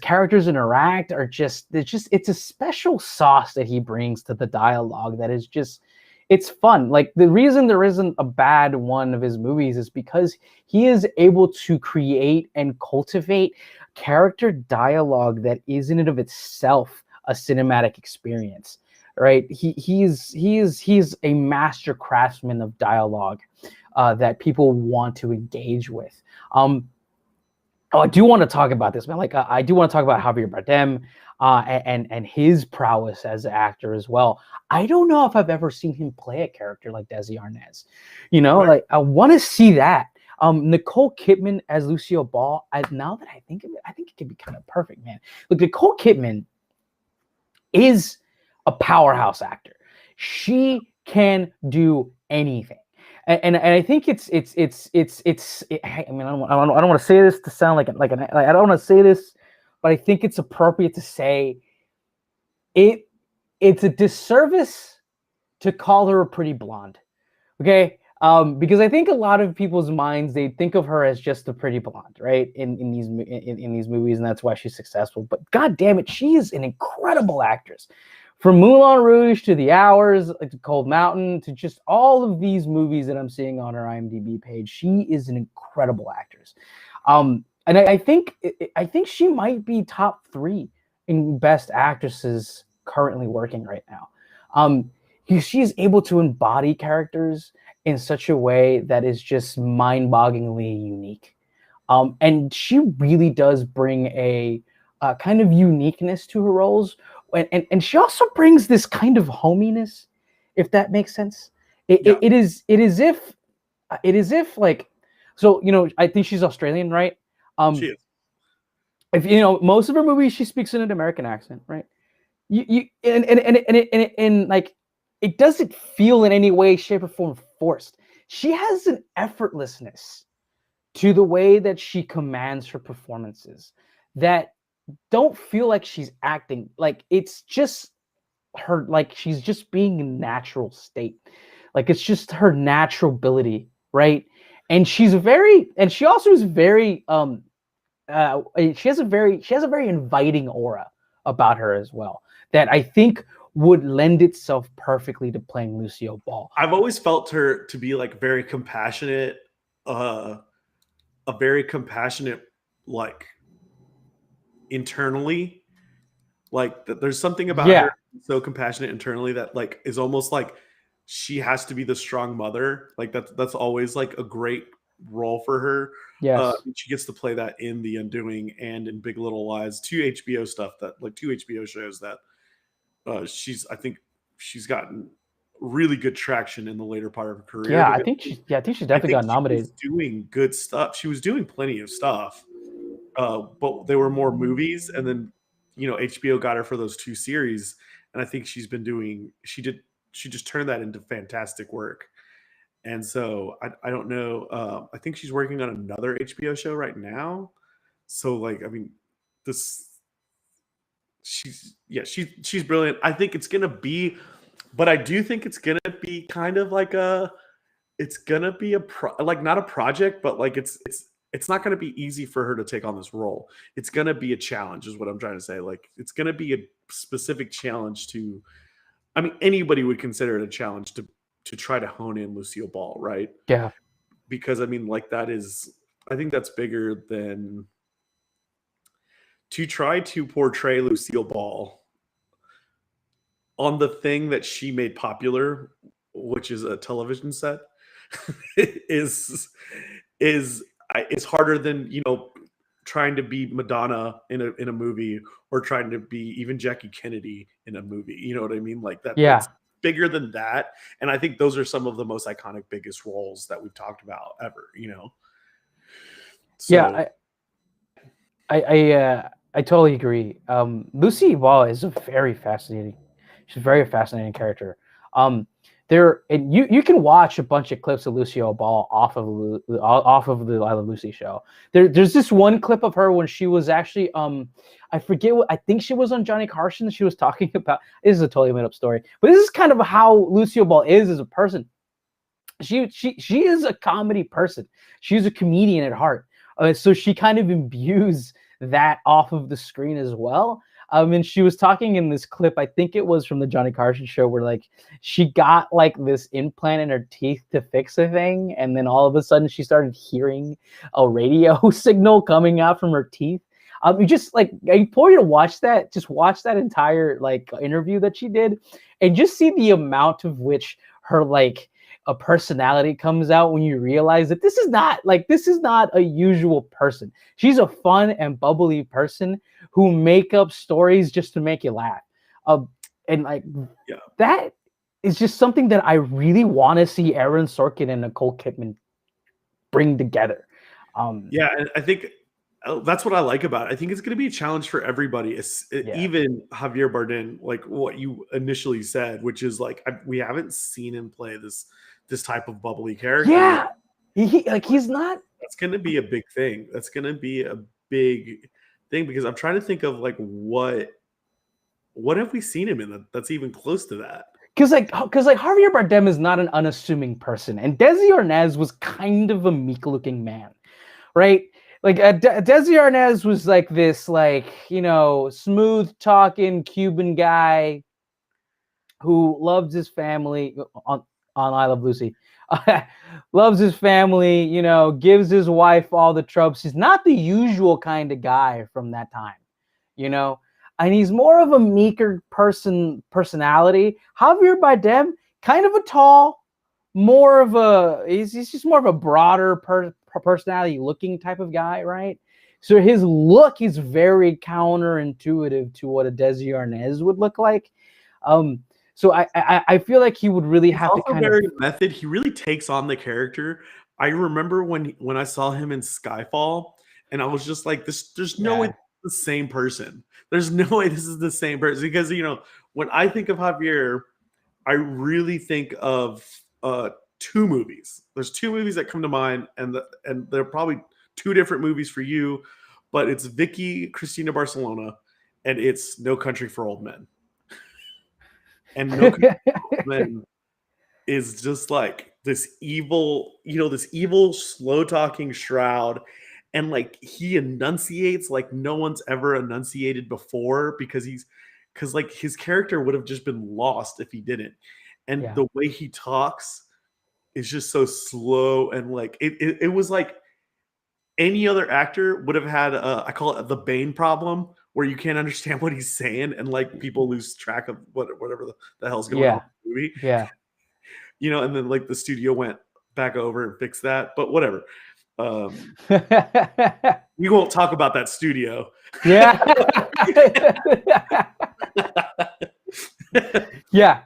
characters interact are just, it's a special sauce that he brings to the dialogue that is just, it's fun. Like the reason there isn't a bad one of his movies is because he is able to create and cultivate character dialogue that is in and of itself a cinematic experience, right? He's a master craftsman of dialogue that people want to engage with. Oh, I do want to talk about this, man. Like, I do want to talk about Javier Bardem and his prowess as an actor as well. I don't know if I've ever seen him play a character like Desi Arnaz. You know, Right. like I want to see that. Nicole Kidman as Lucille Ball. Now that I think of it, I think it could be kind of perfect, man. Look, Nicole Kidman is a powerhouse actor. She can do anything. And I think it's I mean, I don't want to say this to sound like I don't want to say this, but I think it's appropriate to say it's a disservice to call her a pretty blonde. Okay? Because I think a lot of people's minds, they think of her as just a pretty blonde, right? In these movies, and that's why she's successful. But god damn it, she is an incredible actress. From Moulin Rouge to The Hours, to Cold Mountain, to just all of these movies that I'm seeing on her IMDb page, she is an incredible actress. And I think she might be top 3 in best actresses currently working right now. She is able to embody characters in such a way that is just mind-bogglingly unique. And she really does bring a kind of uniqueness to her roles. And she also brings this kind of hominess, if that makes sense. Yeah. It is if like, so, you know, I think she's Australian, right? She is. If you know, most of her movies, she speaks in an American accent, right? You and like, it doesn't feel in any way, shape, or form forced. She has an effortlessness to the way that she commands her performances that don't feel like she's acting. Like it's just her, like she's just being in natural state. Like it's just her natural ability, right? And she also is very she has a very inviting aura about her as well, that I think would lend itself perfectly to playing Lucille Ball. I've always felt her to be like very compassionate, a very compassionate, like internally. Like there's something about Yeah. her so compassionate internally that like is almost like she has to be the strong mother. Like that's always like a great role for her. Yes. She gets to play that in The Undoing and in Big Little Lies, two HBO shows that I think she's gotten really good traction in the later part of her career Yeah, because I think she I definitely think got she was nominated. doing good stuff. She was doing plenty of stuff, but they were more movies. And then, HBO got her for those 2 series, and I think she just turned that into fantastic work. And so I don't know. I think she's working on another HBO show right now. So like, I mean, this she's brilliant. I think it's gonna be, but I do think it's gonna be kind of like it's gonna be like not a project, but like it's not gonna be easy for her to take on this role. It's gonna be a challenge, is what I'm trying to say. Like it's gonna be a specific challenge to. I mean, anybody would consider it a challenge to try to hone in Lucille Ball, right? Yeah. Because I mean, like that is I think that's bigger than to try to portray Lucille Ball on the thing that she made popular, which is a television set, is is harder than trying to be Madonna in a movie, or trying to be even Jackie Kennedy in a movie. You know what I mean? Like that. Yeah. That's bigger than that. And I think those are some of the most iconic, biggest roles that we've talked about ever. So, yeah, I totally agree. Lucy Ball is a very fascinating. She's a very fascinating character. And you can watch a bunch of clips of Lucille Ball off of the I Love Lucy show. There's this one clip of her when she was actually I forget what, I think she was on Johnny Carson. She was talking about, this is a totally made up story, but this is kind of how Lucille Ball is as a person. She is a comedy person. She's a comedian at heart. So she kind of imbues that off of the screen as well. And she was talking in this clip, I think it was from the Johnny Carson show, where like she got like this implant in her teeth to fix a thing, and then all of a sudden she started hearing a radio signal coming out from her teeth. You just like, I implore you to watch that. Just watch that entire like interview that she did, and just see the amount of which her like a personality comes out when you realize that this is not a usual person. She's a fun and bubbly person who make up stories just to make you laugh. And like that is just something that I really want to see Aaron Sorkin and Nicole Kidman bring together. Yeah, and I think that's what I like about it. I think it's going to be a challenge for everybody, even Javier Bardem, like what you initially said, which is like we haven't seen him play this type of bubbly character. Yeah, he's not. That's going to be a big thing. That's going to be a big thing, because I'm trying to think of like what have we seen him in that's even close to that? Because Javier Bardem is not an unassuming person, and Desi Arnaz was kind of a meek-looking man, right? Like Desi Arnaz was like this, like, smooth-talking Cuban guy who loves his family on I Love Lucy. Loves his family, gives his wife all the tropes. He's not the usual kind of guy from that time, and he's more of a meeker personality. Javier Bardem, kind of a tall, he's just more of a broader personality looking type of guy, right? So his look is very counterintuitive to what a Desi Arnaz would look like. So I feel like he would really have to kind of method. He really takes on the character. I remember when I saw him in Skyfall, and I was just like, there's no way this is the same person. There's no way this is the same person, because when I think of Javier, I really think of two movies. There's two movies that come to mind, and they're probably two different movies for you, but it's Vicky Cristina Barcelona, and it's No Country for Old Men. And No Country for Old Men is just like this evil, slow talking shroud, and like he enunciates like no one's ever enunciated before, because like his character would have just been lost if he didn't. And the way he talks is just so slow, and like it was like any other actor would have had I call it the Bane problem, where you can't understand what he's saying, and like people lose track of whatever the hell's going on in the movie. Yeah. And then like the studio went back over and fixed that, but whatever. We won't talk about that studio. Yeah. Yeah.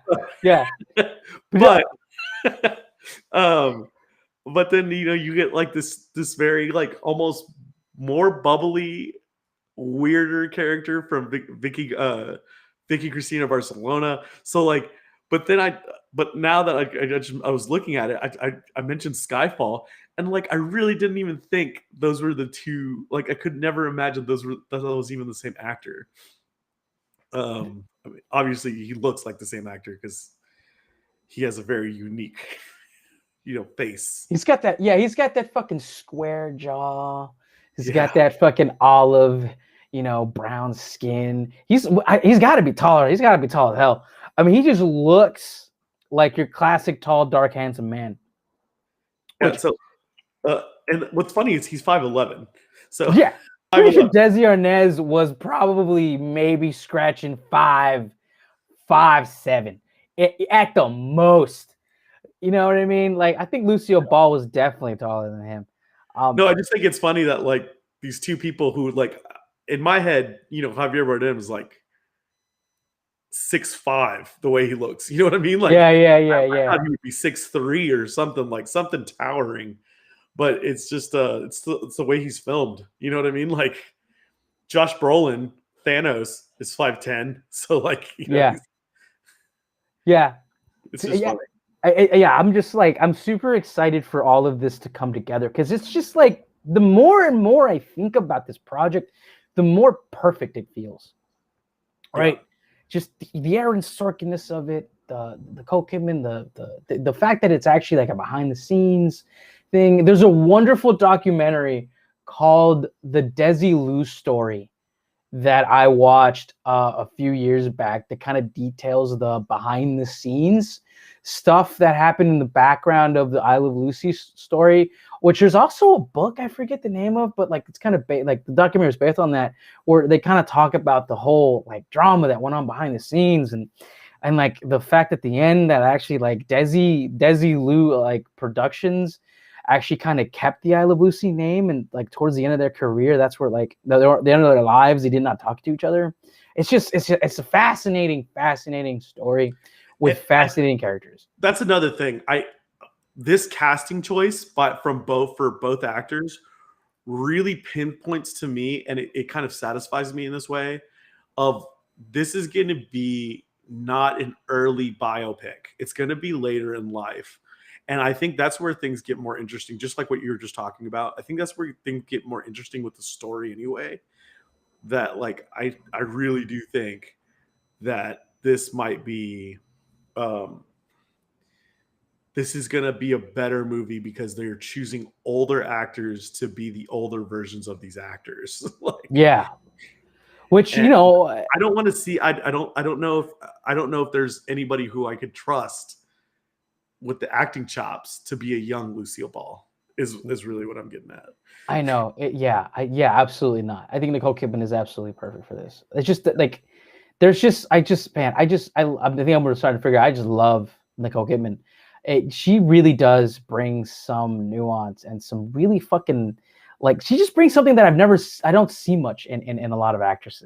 But then you get like this very like almost more bubbly, weirder character from Vicky Cristina Barcelona. So like, but now that I was looking at it, I mentioned Skyfall, and like I really didn't even think those were the two. Like I could never imagine that was even the same actor. I mean, obviously he looks like the same actor because he has a very unique, face. He's got that fucking square jaw. He's got that fucking olive, brown skin. He's got to be taller. He's got to be tall as hell. I mean, he just looks like your classic tall, dark, handsome man. Yeah, so And what's funny is he's 5'11". So Yeah, pretty sure 5'11". Desi Arnaz was probably maybe scratching 5'7" at the most. You know what I mean? Like, I think Lucille Ball was definitely taller than him. No, I just think it's funny that like these two people who like in my head, Javier Bardem is like 6'5" the way he looks. You know what I mean? Like I thought he would be 6'3" or something towering. But it's just it's the way he's filmed. You know what I mean? Like Josh Brolin, Thanos is 5'10", so like yeah. it's just funny. I'm just like, I'm super excited for all of this to come together, because it's just like, the more and more I think about this project, the more perfect it feels. Right? Yeah. Just the Aaron Sorkinness of it, the Nicole Kidman, the fact that it's actually like a behind the scenes thing. There's a wonderful documentary called The Desi Lou Story that I watched a few years back that kind of details the behind the scenes stuff that happened in the background of the I Love Lucy story, which there's also a book I forget the name of, but like it's kind of like the documentary is based on that, where they kind of talk about the whole like drama that went on behind the scenes, and like the fact at the end that actually like Desi Lou like Productions actually kind of kept the I Love Lucy name, and like towards the end of their career, that's where like the end of their lives, they did not talk to each other. It's a fascinating story with fascinating characters. That's another thing. This casting choice for both actors really pinpoints to me, and it kind of satisfies me in this way of this is going to be not an early biopic. It's going to be later in life. And I think that's where things get more interesting, just like what you were just talking about. I think that's where things get more interesting with the story anyway. That like I really do think that this might be this is going to be a better movie because they're choosing older actors to be the older versions of these actors. Like, yeah. Which, I don't want to see, I don't know if there's anybody who I could trust with the acting chops to be a young Lucille Ball is really what I'm getting at. I know. Absolutely not. I think Nicole Kidman is absolutely perfect for this. It's just that like, I think I'm starting to figure out, I just love Nicole Kidman. She really does bring some nuance and some really fucking, like, she just brings something that I don't see much in a lot of actors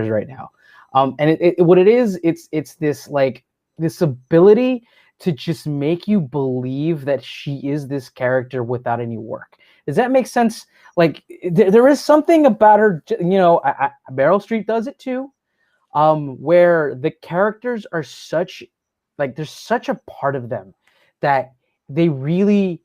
right now. And what it is, it's this like this ability to just make you believe that she is this character without any work. Does that make sense? Like there is something about her, Meryl Streep does it too, where the characters are there's such a part of them that they really,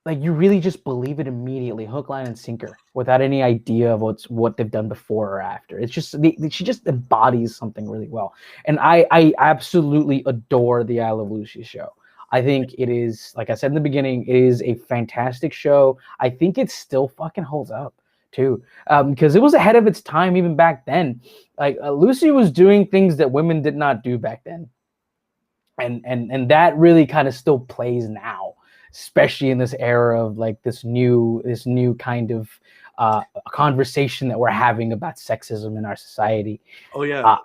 like, you really just believe it immediately, hook, line, and sinker, without any idea of what they've done before or after. It's just she just embodies something really well, and I absolutely adore the I Love Lucy show. I think it is, like I said in the beginning, it is a fantastic show. I think it still fucking holds up too, because it was ahead of its time even back then. Like Lucy was doing things that women did not do back then, and that really kind of still plays now, especially in this era of like this new kind of conversation that we're having about sexism in our society. Oh yeah.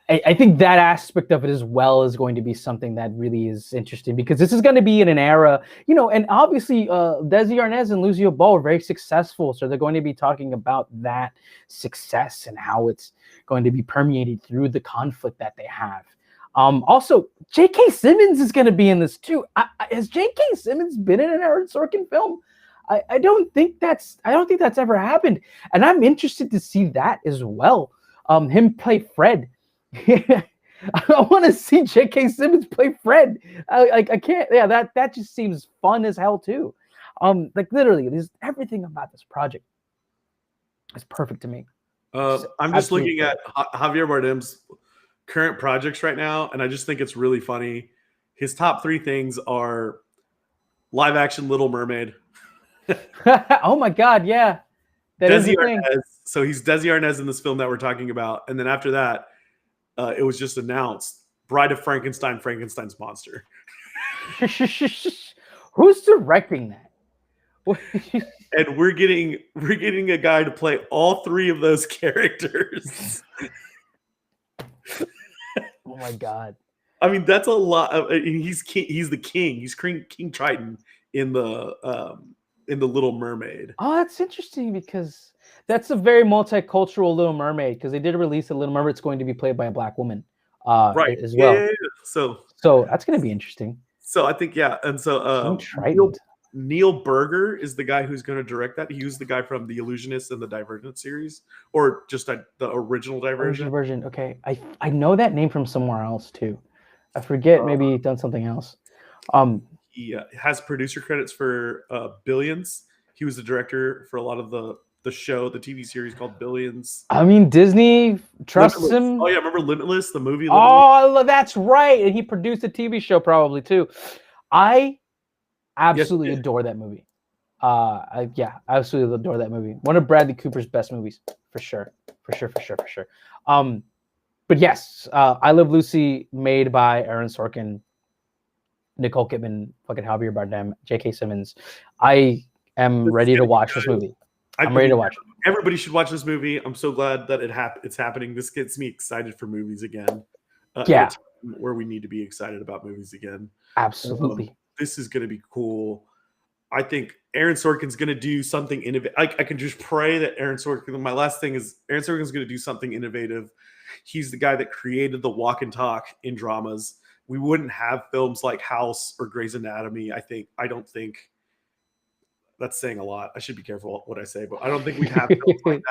I think that aspect of it as well is going to be something that really is interesting, because this is going to be in an era, and obviously Desi Arnaz and Lucille Ball are very successful, so they're going to be talking about that success and how it's going to be permeated through the conflict that they have. Also, J.K. Simmons is going to be in this too. Has J.K. Simmons been in an Aaron Sorkin film? I don't think that's ever happened, and I'm interested to see that as well. Him play Fred. I want to see J.K. Simmons play Fred. I can't. Yeah, that just seems fun as hell too. Like literally, there's everything about this project is perfect to me. I'm just looking at Javier Bardem's current projects right now, and I just think it's really funny. His top 3 things are live action Little Mermaid. Oh my god, yeah. Desi Arnaz. So he's Desi Arnaz in this film that we're talking about, and then after that, it was just announced Bride of Frankenstein's monster. Who's directing that? and we're getting a guy to play all three of those characters. Oh my god! I mean, that's a lot. He's king. He's the king. He's King Triton in the Little Mermaid. Oh, that's interesting because that's a very multicultural Little Mermaid because they did release a Little Mermaid. It's going to be played by a black woman, Right. as well. Yeah. So that's going to be interesting. So I think, yeah. And so Neil Berger is the guy who's going to direct that. He was the guy from The Illusionist and the Divergent series, or just the original Divergent. Version. Okay. I know that name from somewhere else too. I forget. Maybe he's done something else. He has producer credits for Billions. He was the director for a lot of the TV series called Billions. I mean, Disney trusts him. Oh yeah, remember Limitless, the movie? Oh, that's right. And he produced a TV show probably too. I absolutely adore that movie. I absolutely adore that movie. One of Bradley Cooper's best movies, for sure. But yes, I Love Lucy, made by Aaron Sorkin, Nicole Kidman, fucking Javier Bardem, J.K. Simmons. I am ready to watch this movie. I'm ready to watch it. Everybody should watch this movie. I'm so glad that it's happening. This gets me excited for movies again. Where we need to be excited about movies again. Absolutely. This is going to be cool. I think Aaron Sorkin's going to do something innovative. I can just pray that Aaron Sorkin. My last thing is Aaron Sorkin's going to do something innovative. He's the guy that created the walk and talk in dramas. We wouldn't have films like House or Grey's Anatomy. I don't think that's saying a lot. I should be careful what I say, but I don't think we'd have films like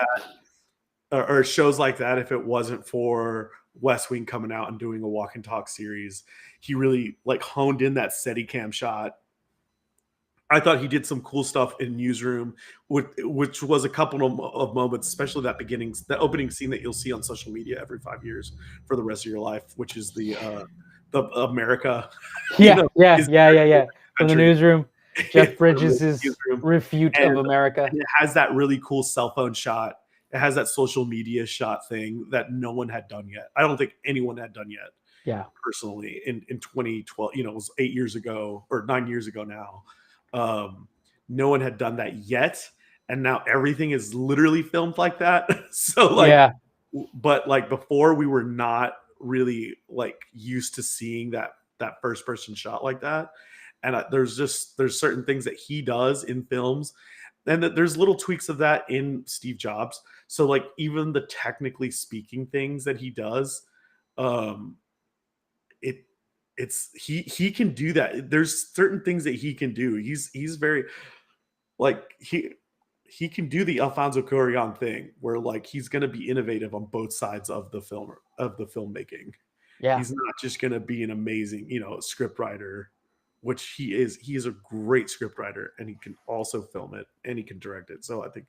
that or shows like that if it wasn't for West Wing coming out and doing a walk and talk series. He really honed in that Steadicam shot. I thought he did some cool stuff in Newsroom, which was a couple of moments, especially that opening scene that you'll see on social media every 5 years for the rest of your life, which is the America. Yeah. From the Newsroom, Jeff Bridges' refute of America. And it has that really cool cell phone shot. It has that social media shot thing that no one had done yet. I don't think anyone had done yet. Yeah. Personally, in 2012, it was 8 years ago or 9 years ago now. No one had done that yet, and now everything is literally filmed like that. So but before, we were not really used to seeing that first person shot like that. And there's certain things that he does in films, and that there's little tweaks of that in Steve Jobs. So even the technically speaking things that he does, he can do that. There's certain things that he can do. He's very he can do the Alfonso Cuarón thing where he's going to be innovative on both sides of the filmmaking. Yeah. He's not just going to be an amazing, script writer, which he is. He is a great script writer, and he can also film it and he can direct it. So I think,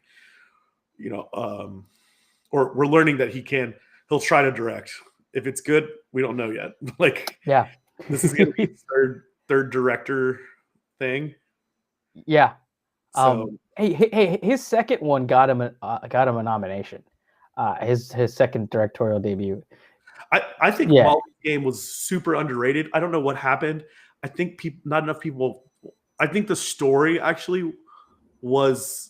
or we're learning that he'll try to direct. If it's good, we don't know yet. This is going to be third director thing. Yeah. So, hey, his second one got him a nomination. His second directorial debut. I think Molly's Game was super underrated. I don't know what happened. I think not enough people. I think the story actually was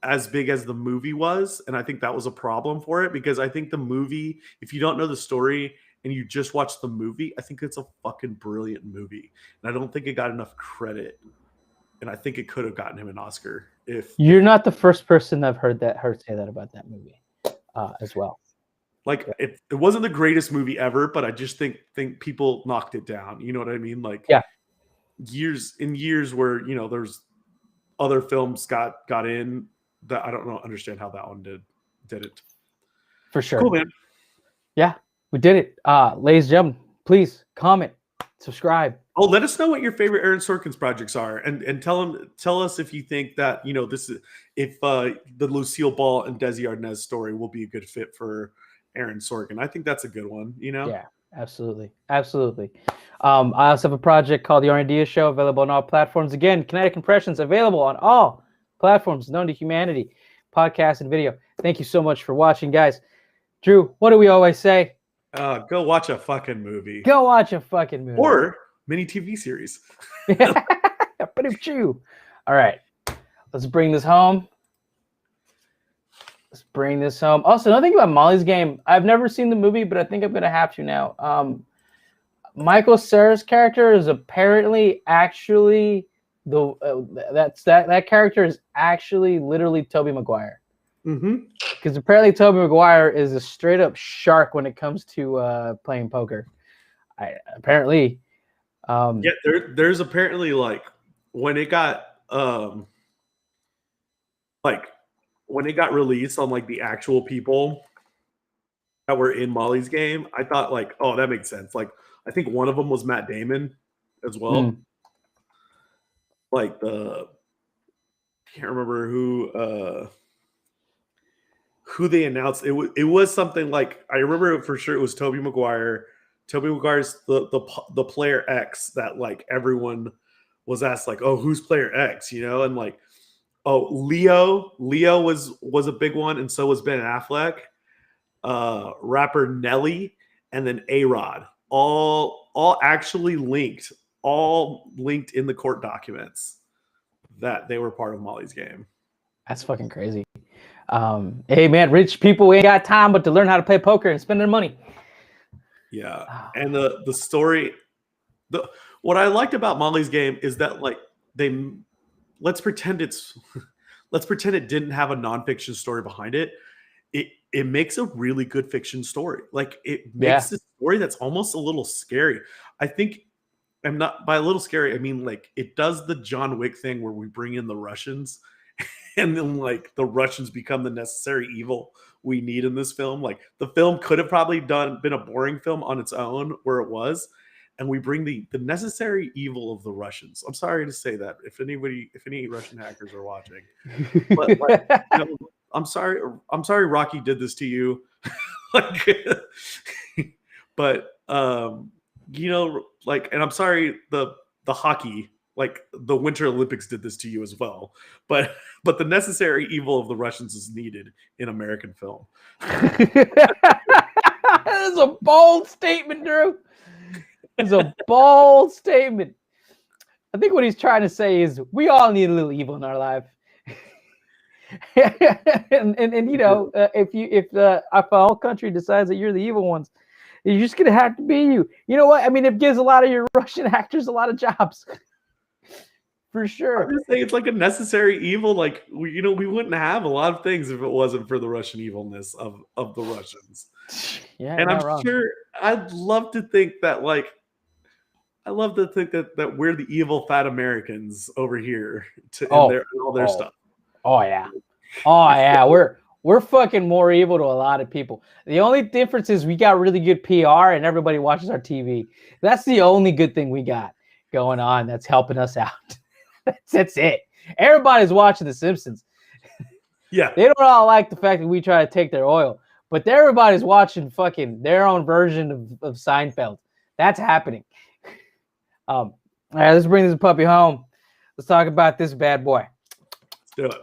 as big as the movie was, and I think that was a problem for it, because I think the movie, if you don't know the story and you just watch the movie, I think it's a fucking brilliant movie, and I don't think it got enough credit. And I think it could have gotten him an Oscar. If you're not the first person I've heard say that about that movie, as well. It wasn't the greatest movie ever, but I just think people knocked it down. You know what I mean? Years where there's other films got in that I don't understand how that one did it. For sure. Cool, man. Yeah, we did it. Ladies and gentlemen, please comment, subscribe. Oh, let us know what your favorite Aaron Sorkin's projects are, and tell us if you think that this is if the Lucille Ball and Desi Arnaz story will be a good fit for Aaron Sorkin. I think that's a good one. Yeah, absolutely. I also have a project called The R&D Show, available on all platforms. Again, Kinetic Impressions available on all platforms known to humanity, podcast and video. Thank you so much for watching, guys. Drew, what do we always say? Go watch a fucking movie. Go watch a fucking movie. Or mini TV series. All right. Let's bring this home. Let's bring this home. Also, another thing about Molly's Game, I've never seen the movie, but I think I'm gonna have to now. Michael Cera's character is apparently actually that character is actually literally Tobey Maguire. Because apparently Tobey Maguire is a straight up shark when it comes to playing poker. Apparently. Yeah, there's apparently like when it got released on like the actual people that were in Molly's Game, I thought like, oh, that makes sense. Like I think one of them was Matt Damon as well. Like I can't remember who they announced. It was something like, I remember for sure it was Tobey Maguire. Tobey Maguire's the player X that like everyone was asked like, oh, who's player X, you know? And like, oh, Leo was a big one, and so was Ben Affleck. Rapper Nelly, and then A-Rod, all actually linked in the court documents that they were part of Molly's Game. That's fucking crazy. Hey man, rich people ain't got time but to learn how to play poker and spend their money. Yeah, and the story, what I liked about Molly's Game is that like let's pretend it didn't have a nonfiction story behind it. It makes a really good fiction story. Like it makes a story that's almost a little scary. I think, I'm not, by a little scary, I mean like it does the John Wick thing where we bring in the Russians and then like the Russians become the necessary evil we need in this film. Like the film could have probably been a boring film on its own where it was, and we bring the necessary evil of the Russians. I'm sorry to say that if any Russian hackers are watching, but like, you know, I'm sorry Rocky did this to you. Like, but you know, like, and I'm sorry the hockey, like the Winter Olympics did this to you as well. But the necessary evil of the Russians is needed in American film. That is a bold statement, Drew. It's a bold statement. I think what he's trying to say is we all need a little evil in our life. and you know, if the whole country decides that you're the evil ones, you're just gonna have to be you. You know what? I mean, it gives a lot of your Russian actors a lot of jobs, for sure. I'm just saying it's like a necessary evil. Like we wouldn't have a lot of things if it wasn't for the Russian evilness of the Russians. Yeah, and I'm sure I'd love to think that that we're the evil fat Americans over here in all their stuff. Oh yeah, we're fucking more evil to a lot of people. The only difference is we got really good PR and everybody watches our TV. That's the only good thing we got going on that's helping us out. That's it. Everybody's watching The Simpsons. Yeah, they don't all like the fact that we try to take their oil, but everybody's watching fucking their own version of Seinfeld. That's happening. All right, let's bring this puppy home. Let's talk about this bad boy. Let's do it.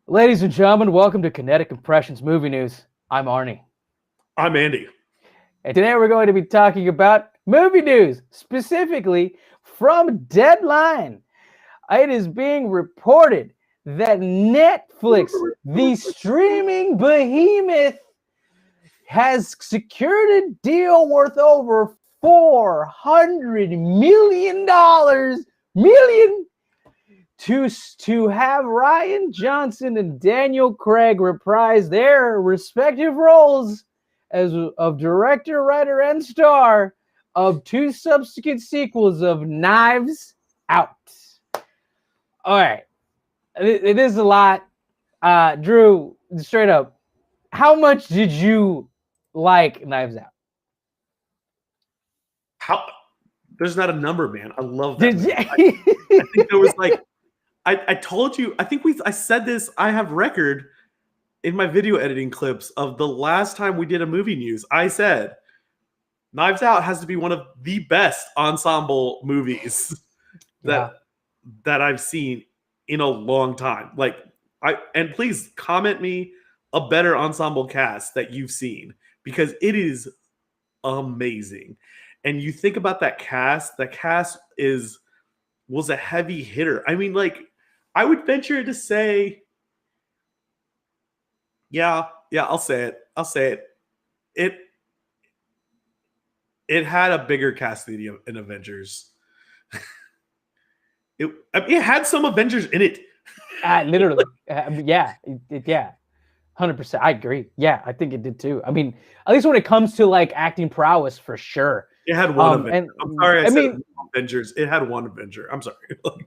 Ladies and gentlemen, welcome to Kinetic Impressions Movie News. I'm Arnie. I'm Andy. And today we're going to be talking about movie news, specifically from Deadline. It is being reported that Netflix, the streaming behemoth, has secured a deal worth over $400 million to have Rian Johnson and Daniel Craig reprise their respective roles as of director, writer, and star of 2 subsequent sequels of Knives Out. All right, it is a lot. Drew, straight up, how much did you like Knives Out? There's not a number, man. I love that. I think there was like, I told you, I said this, I have record in my video editing clips of the last time we did a movie news. I said, Knives Out has to be one of the best ensemble movies that I've seen in a long time. Like, and please comment me a better ensemble cast that you've seen, because it is amazing. And you think about that cast was a heavy hitter. I mean, like, I would venture to say, yeah, I'll say it. It it had a bigger cast than Avengers. It had some Avengers in it. Literally, yeah, 100%. I agree. Yeah, I think it did too. I mean, at least when it comes to like acting prowess, for sure. It had one Avenger. And I'm sorry, I mean, Avengers. It had one Avenger. I'm sorry.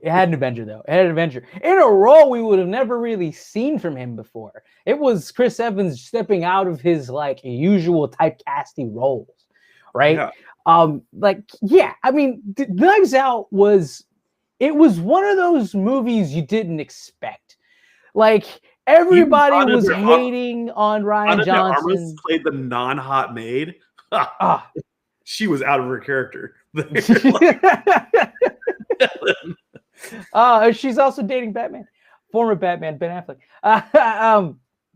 it had an Avenger though. It had an Avenger in a role we would have never really seen from him before. It was Chris Evans stepping out of his like usual typecasting roles, right? Yeah. I mean, Knives Out was one of those movies you didn't expect. Like everybody was hating on Ryan Johnson. Played the non-hot maid. She was out of her character. She's also dating Batman, former Batman Ben Affleck.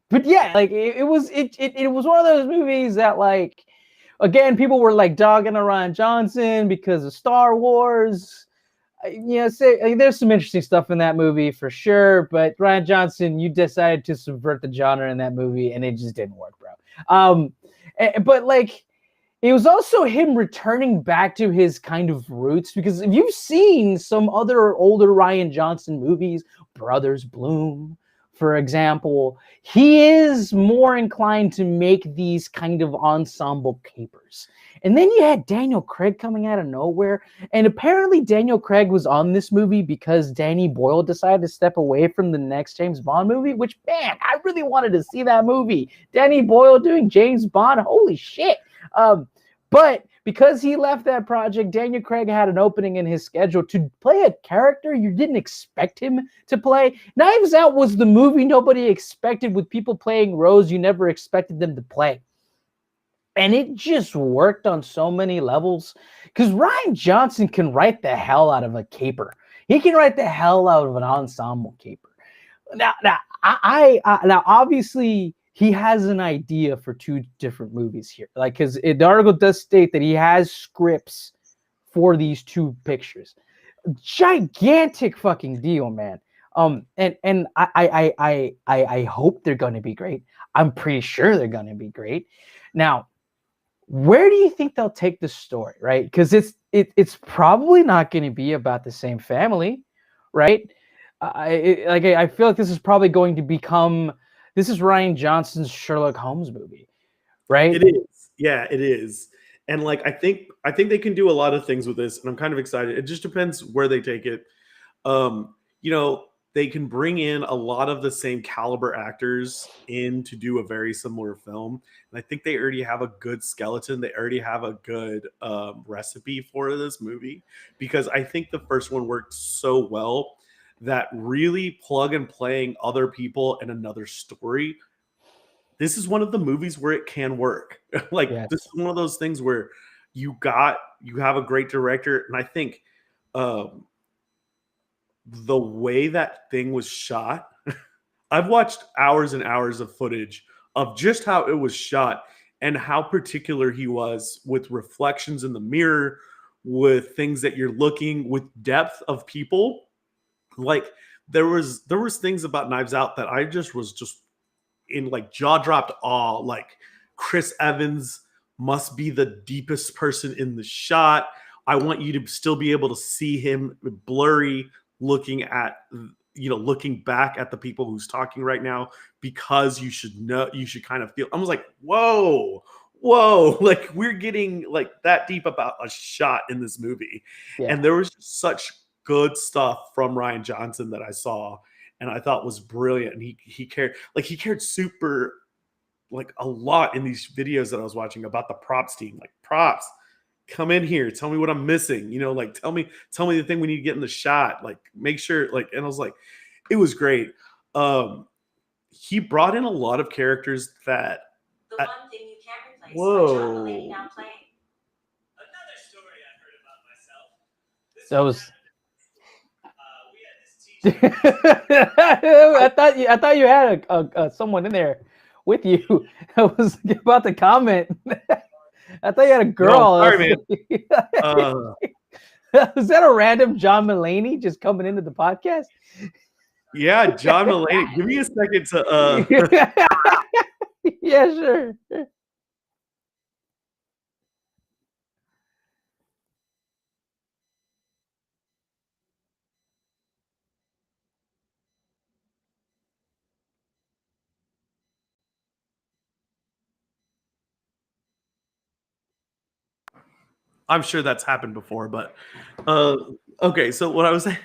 But yeah, like it was one of those movies that like, again, people were like dogging on Ryan Johnson because of Star Wars. There's some interesting stuff in that movie for sure, but Ryan Johnson, you decided to subvert the genre in that movie, and it just didn't work, bro. But like, it was also him returning back to his kind of roots, because if you've seen some other older Ryan Johnson movies, Brothers Bloom, for example, he is more inclined to make these kind of ensemble capers. And then you had Daniel Craig coming out of nowhere. And apparently Daniel Craig was on this movie because Danny Boyle decided to step away from the next James Bond movie, which, man, I really wanted to see that movie. Danny Boyle doing James Bond, holy shit. But because he left that project, Daniel Craig had an opening in his schedule to play a character you didn't expect him to play. Knives Out was the movie nobody expected, with people playing roles you never expected them to play. And it just worked on so many levels, because Ryan Johnson can write the hell out of a caper. He can write the hell out of an ensemble caper. Now, obviously, he has an idea for two different movies here. Like, because the article does state that he has scripts for these two pictures. Gigantic fucking deal, man. And I hope they're going to be great. I'm pretty sure they're going to be great. Now, where do you think they'll take the story, right? Because it's probably not going to be about the same family, right? I feel like this is probably going to become. This is Ryan Johnson's Sherlock Holmes movie, right? It is. Yeah, it is. And like, I think they can do a lot of things with this, and I'm kind of excited. It just depends where they take it. They can bring in a lot of the same caliber actors in to do a very similar film. And I think they already have a good skeleton. They already have a good recipe for this movie, because I think the first one worked so well that really plug and playing other people in another story. This is one of the movies where it can work. Yes. This is one of those things where you have a great director. And I think the way that thing was shot, I've watched hours and hours of footage of just how it was shot and how particular he was with reflections in the mirror, with things that you're looking, with depth of people. Like, there was things about Knives Out that I just was just in like jaw-dropped awe. Like, Chris Evans must be the deepest person in the shot. I want you to still be able to see him blurry, looking back at the people who's talking right now, because you should kind of feel. I was like, whoa, like, we're getting like that deep about a shot in this movie. Yeah. And there was such good stuff from Ryan Johnson that I saw, and I thought was brilliant. And he cared super, like, a lot in these videos that I was watching about the props team. Like, props, come in here, tell me what I'm missing, like, tell me the thing we need to get in the shot, like, make sure, like. And I was like, it was great. He brought in a lot of characters that the one thing you can't replace. Whoa. The lady now playing. Another story I heard about myself. That was I thought you had a someone in there with you. I was about to comment. I thought you had a girl. No, sorry, man. Was that a random John Mulaney just coming into the podcast? Yeah, John Mulaney. Give me a second to Yeah, sure. I'm sure that's happened before, but okay, so what I was saying,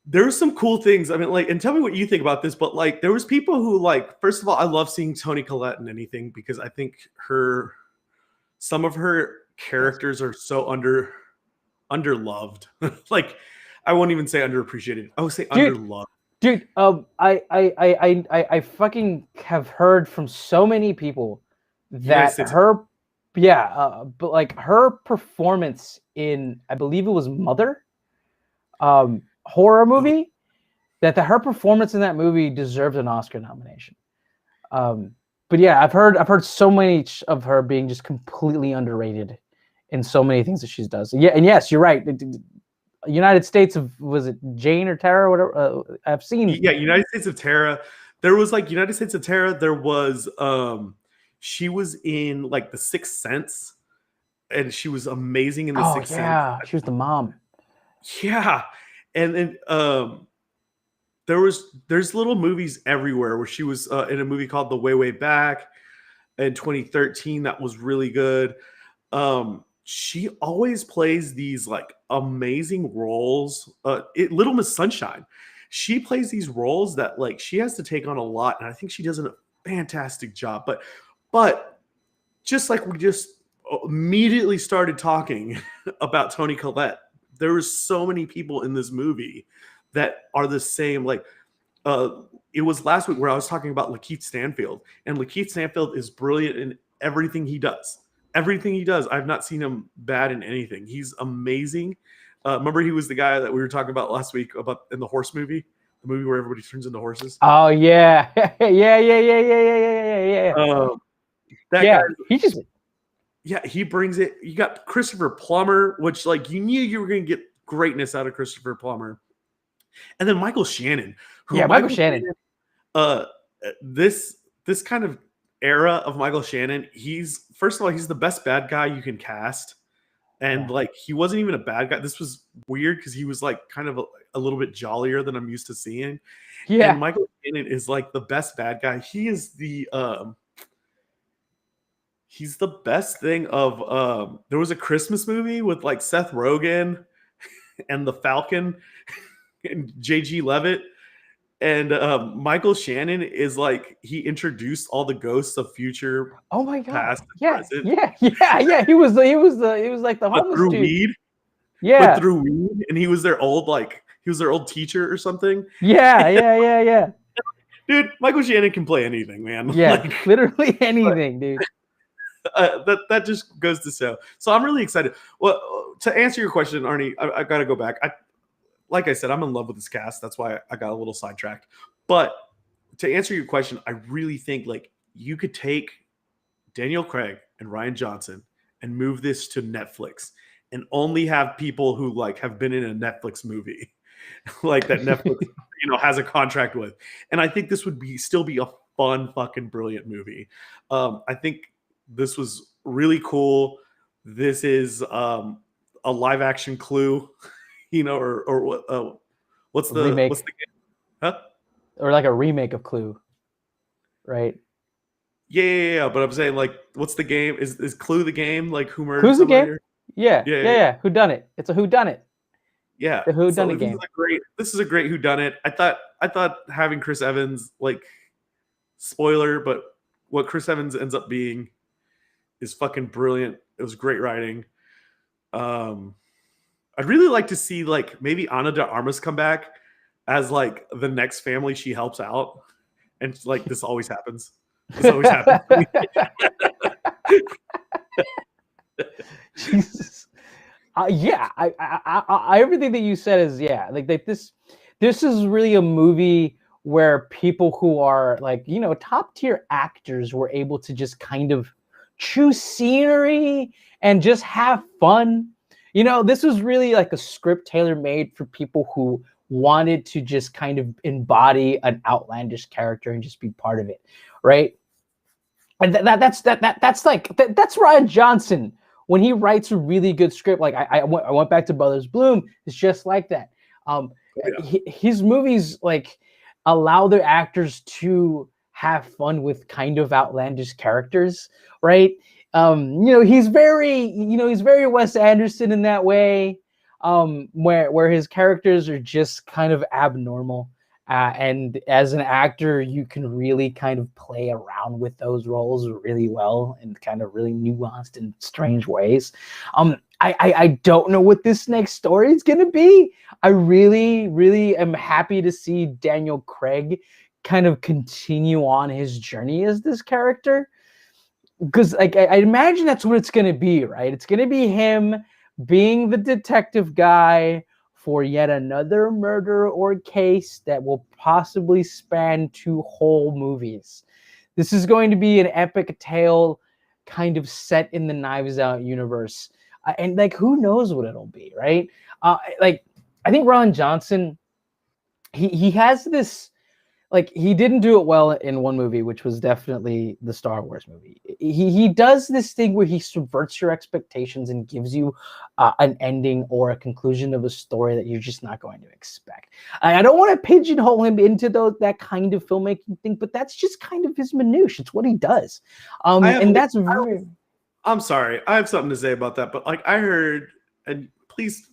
there's some cool things. I mean, like, and tell me what you think about this, but like there was people who like, first of all, I love seeing Toni Collette in anything because I think some of her characters are so underloved. Like I won't even say underappreciated. I would say underloved. Dude, I fucking have heard from so many people that but like her performance in, I believe it was Mother, horror movie, her performance in that movie deserved an Oscar nomination. But yeah, I've heard so many of her being just completely underrated in so many things that she does. Yeah, and yes, you're right. United States of, was it Jane or Tara or whatever? I've seen. Yeah, United States of Tara. There was like United States of Tara. There was she was in like The Sixth Sense, and she was amazing in The Sixth Sense. Yeah, she was the mom. Yeah, and then there's little movies everywhere where she was in a movie called The Way Way Back in 2013 that was really good. She always plays these like amazing roles. Little Miss Sunshine, she plays these roles that like she has to take on a lot, and I think she does a fantastic job. But just like we just immediately started talking about Toni Collette, there were so many people in this movie that are the same. Like it was last week where I was talking about Lakeith Stanfield, and Lakeith Stanfield is brilliant in everything he does. Everything he does, I've not seen him bad in anything. He's amazing. Remember, he was the guy that we were talking about last week about in the horse movie, the movie where everybody turns into horses. Oh yeah, yeah. That guy, he brings it. You got Christopher Plummer, which like you knew you were going to get greatness out of Christopher Plummer, and then Michael Shannon. Michael Shannon. This kind of era of Michael Shannon, he's first of all, he's the best bad guy you can cast, and like he wasn't even a bad guy. This was weird because he was like kind of a little bit jollier than I'm used to seeing. Yeah, and Michael Shannon is like the best bad guy. He is he's the best thing of there was a Christmas movie with like Seth Rogen and the Falcon and J.G. Levitt. And Michael Shannon is like, he introduced all the ghosts of future. Oh my god! Past yeah. He was like the homeless through dude. weed. Yeah, but through weed, and he was their old teacher or something. Yeah. Dude, Michael Shannon can play anything, man. Yeah, like, literally anything, dude. That just goes to show. So I'm really excited. Well, to answer your question, Arnie, I got to go back. Like I said, I'm in love with this cast. That's why I got a little sidetracked. But to answer your question, I really think like you could take Daniel Craig and Rian Johnson and move this to Netflix and only have people who like have been in a Netflix movie, like that Netflix has a contract with. And I think this would still be a fun, fucking brilliant movie. I think this was really cool. This is a live action Clue. Or what's the remake? What's the game? Huh? Or like a remake of Clue, right? Yeah. But I'm saying, like, what's the game? Is Clue the game? Like, who murdered Clue's the game? Here? Yeah. Who done it? It's a who done it. Yeah, the who done it game. This is a great who done it. I thought having Chris Evans, like, spoiler, but what Chris Evans ends up being is fucking brilliant. It was great writing. I'd really like to see like maybe Ana de Armas come back as like the next family she helps out, and like this always happens. This always happens. Jesus. Yeah, I everything that you said is like this. This is really a movie where people who are like top tier actors were able to just kind of choose scenery and just have fun. This was really like a script tailor-made for people who wanted to just kind of embody an outlandish character and just be part of it, right? And that's Ryan Johnson when he writes a really good script. Like I went back to Brothers Bloom. It's just like that. His movies like allow their actors to have fun with kind of outlandish characters, right? He's very Wes Anderson in that way, where his characters are just kind of abnormal. And as an actor, you can really kind of play around with those roles really well in kind of really nuanced and strange ways. I don't know what this next story is going to be. I really, really am happy to see Daniel Craig kind of continue on his journey as this character. Because like I imagine that's what it's going to be, right? It's going to be him being the detective guy for yet another murder or case that will possibly span 2 whole movies. This is going to be an epic tale kind of set in the Knives Out universe. And like, who knows what it'll be, right? Like, I think Ron Johnson, he has this, like, he didn't do it well in one movie, which was definitely the Star Wars movie. He does this thing where he subverts your expectations and gives you an ending or a conclusion of a story that you're just not going to expect. I don't want to pigeonhole him into that kind of filmmaking thing, but that's just kind of his minutiae. It's what he does. I'm sorry, I have something to say about that, but like I heard, and please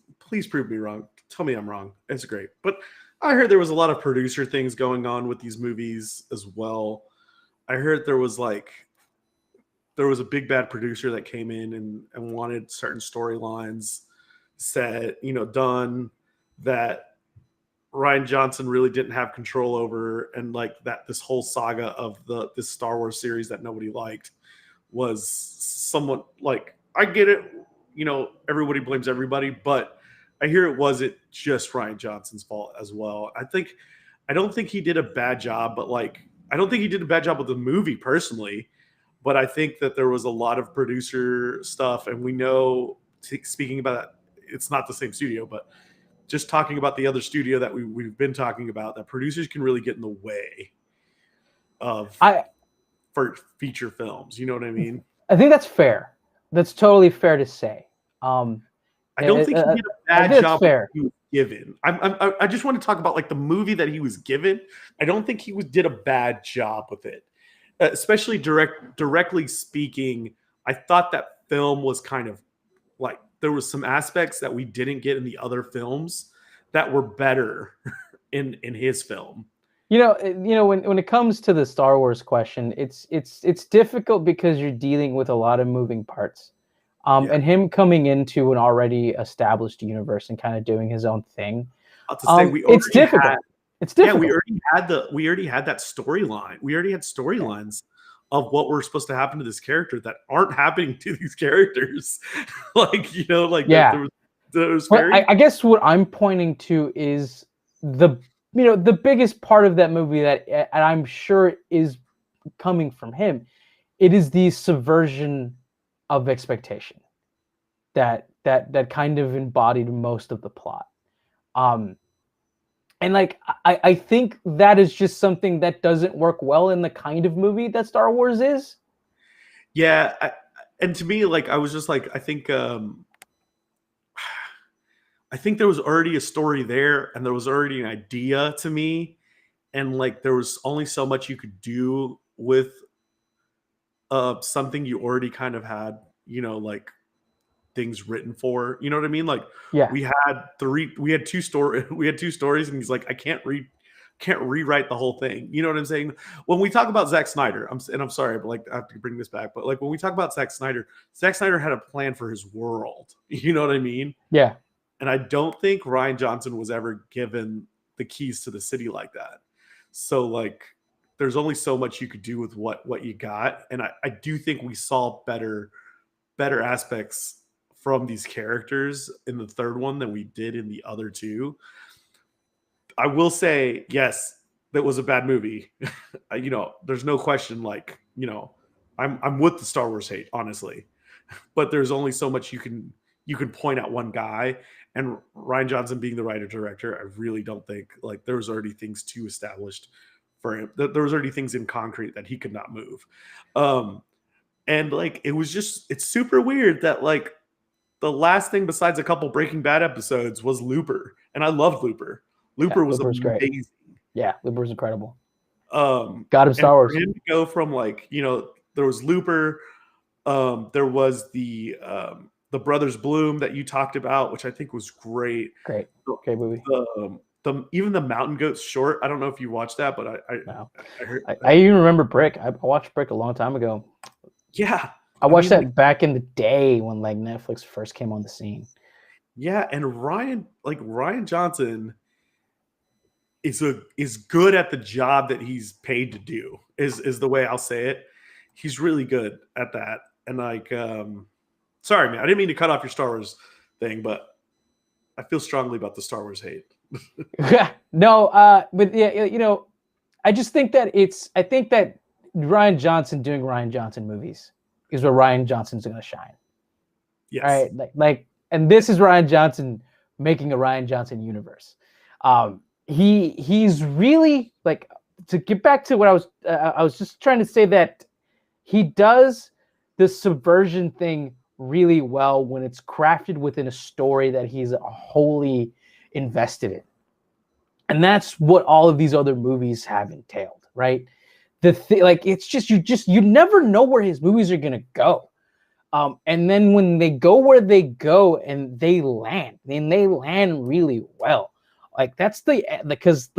prove me wrong. Tell me I'm wrong. It's great, but I heard there was a lot of producer things going on with these movies as well. I heard there was a big bad producer that came in and wanted certain storylines set, done that Ryan Johnson really didn't have control over, and like that this whole saga of this Star Wars series that nobody liked was somewhat like, I get it, everybody blames everybody, but I hear it wasn't just Ryan Johnson's fault as well. I don't think he did a bad job, but like, I don't think he did a bad job with the movie personally, but I think that there was a lot of producer stuff. And we know, speaking about, it's not the same studio, but just talking about the other studio that we've been talking about, that producers can really get in the way for feature films. You know what I mean? I think that's fair. That's totally fair to say. I don't think he did a bad job fair. he was given. I just want to talk about like the movie that he was given. I don't think he did a bad job with it, especially directly speaking. I thought that film was kind of like, there was some aspects that we didn't get in the other films that were better in his film. When it comes to the Star Wars question, it's difficult because you're dealing with a lot of moving parts. And him coming into an already established universe and kind of doing his own thing. It's difficult. It's difficult. Yeah, we already had that storyline. We already had storylines of what were supposed to happen to this character that aren't happening to these characters. I guess what I'm pointing to is the biggest part of that movie that, and I'm sure is coming from him. It is the subversion of expectation that kind of embodied most of the plot. And like, I think that is just something that doesn't work well in the kind of movie that Star Wars is. Yeah. And to me, like, I was just like, I think there was already a story there, and there was already an idea to me. And like, there was only so much you could do with something you already kind of had, like things written for, you know what I mean? Like, yeah, we had two stories, and he's like, I can't rewrite the whole thing. You know what I'm saying? When we talk about Zack Snyder, I'm sorry, but like, I have to bring this back, but like, when we talk about Zack Snyder had a plan for his world. You know what I mean? Yeah. And I don't think Ryan Johnson was ever given the keys to the city like that. So like, there's only so much you could do with what you got. And I do think we saw better aspects from these characters in the third one than we did in the other two. I will say, yes, that was a bad movie. There's no question. Like, I'm with the Star Wars hate, honestly, but there's only so much you can you could point out one guy, and Ryan Johnson being the writer director, I really don't think like there was already things too established for him. There was already things in concrete that he could not move. And like it's super weird that like the last thing besides a couple Breaking Bad episodes was Looper, and I loved Looper. Looper was Looper's amazing. great. Yeah, Looper was incredible. God of Star Wars. For him to go from like, you know, there was Looper, there was the Brothers Bloom that you talked about, which I think was great. Great movie. Even the Mountain Goats short. I don't know if you watched that, but I even remember Brick. I watched Brick a long time ago. Yeah, I watched that back in the day when like Netflix first came on the scene. Yeah, and Ryan Johnson is good at the job that he's paid to do. Is the way I'll say it. He's really good at that. And like, sorry, man, I didn't mean to cut off your Star Wars thing, but I feel strongly about the Star Wars hate. No, but yeah, you know, I just think that I think that Ryan Johnson doing Ryan Johnson movies is where Ryan Johnson's going to shine. Yes. All right. And this is Ryan Johnson making a Ryan Johnson universe. He's really like, to get back to what I was just trying to say, that he does the subversion thing really well when it's crafted within a story that he's wholly invested in. And that's what all of these other movies have entailed, right? It's just you never know where his movies are gonna go. And then when they go where they go and they land really well. Like that's because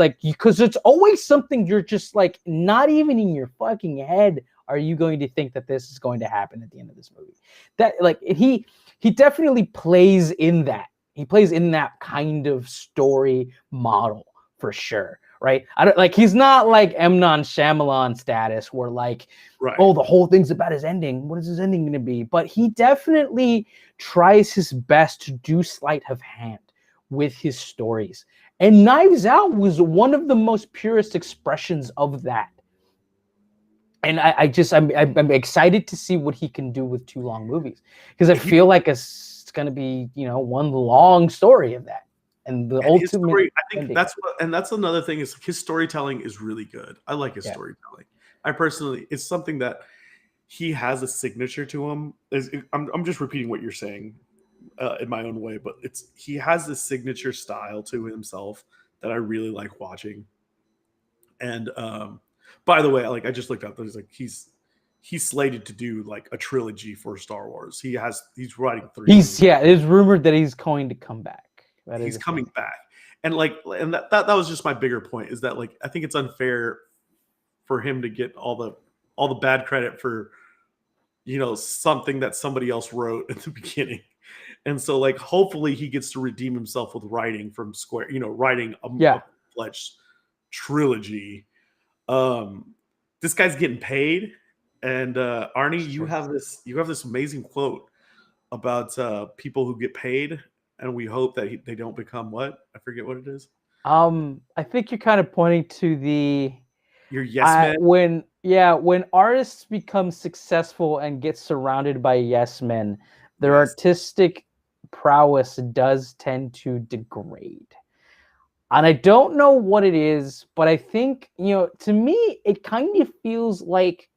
it's always something you're just like, not even in your fucking head are you going to think that this is going to happen at the end of this movie. That like he definitely plays in that. He plays in that kind of story model for sure, right? He's not like M. Night Shyamalan status where like, right, oh, the whole thing's about his ending. What is his ending going to be? But he definitely tries his best to do sleight of hand with his stories. And Knives Out was one of the most purest expressions of that. And I'm excited to see what he can do with 2 long movies, because I feel like it's going to be, you know, one long story of that. And the ultimate story, I think that's another thing, is his storytelling is really good. I like his storytelling. I personally, it's something that he has a signature to him. I'm just repeating what you're saying in my own way, but he has this signature style to himself that I really like watching. And by the way, like I just looked up, there's like he's slated to do like a trilogy for Star Wars. He's writing 3. It is rumored that he's going to come back. He's coming back. And that was just my bigger point, is that like I think it's unfair for him to get all the bad credit for, you know, something that somebody else wrote at the beginning. And so like hopefully he gets to redeem himself with writing from Square, you know, writing a fledged trilogy. This guy's getting paid. And Arnie, you have this amazing quote about people who get paid, and we hope that they don't become what? I forget what it is. I think you're kind of pointing to your yes men. When artists become successful and get surrounded by yes men, their artistic prowess does tend to degrade. And I don't know what it is, but I think, you know, to me, it kind of feels like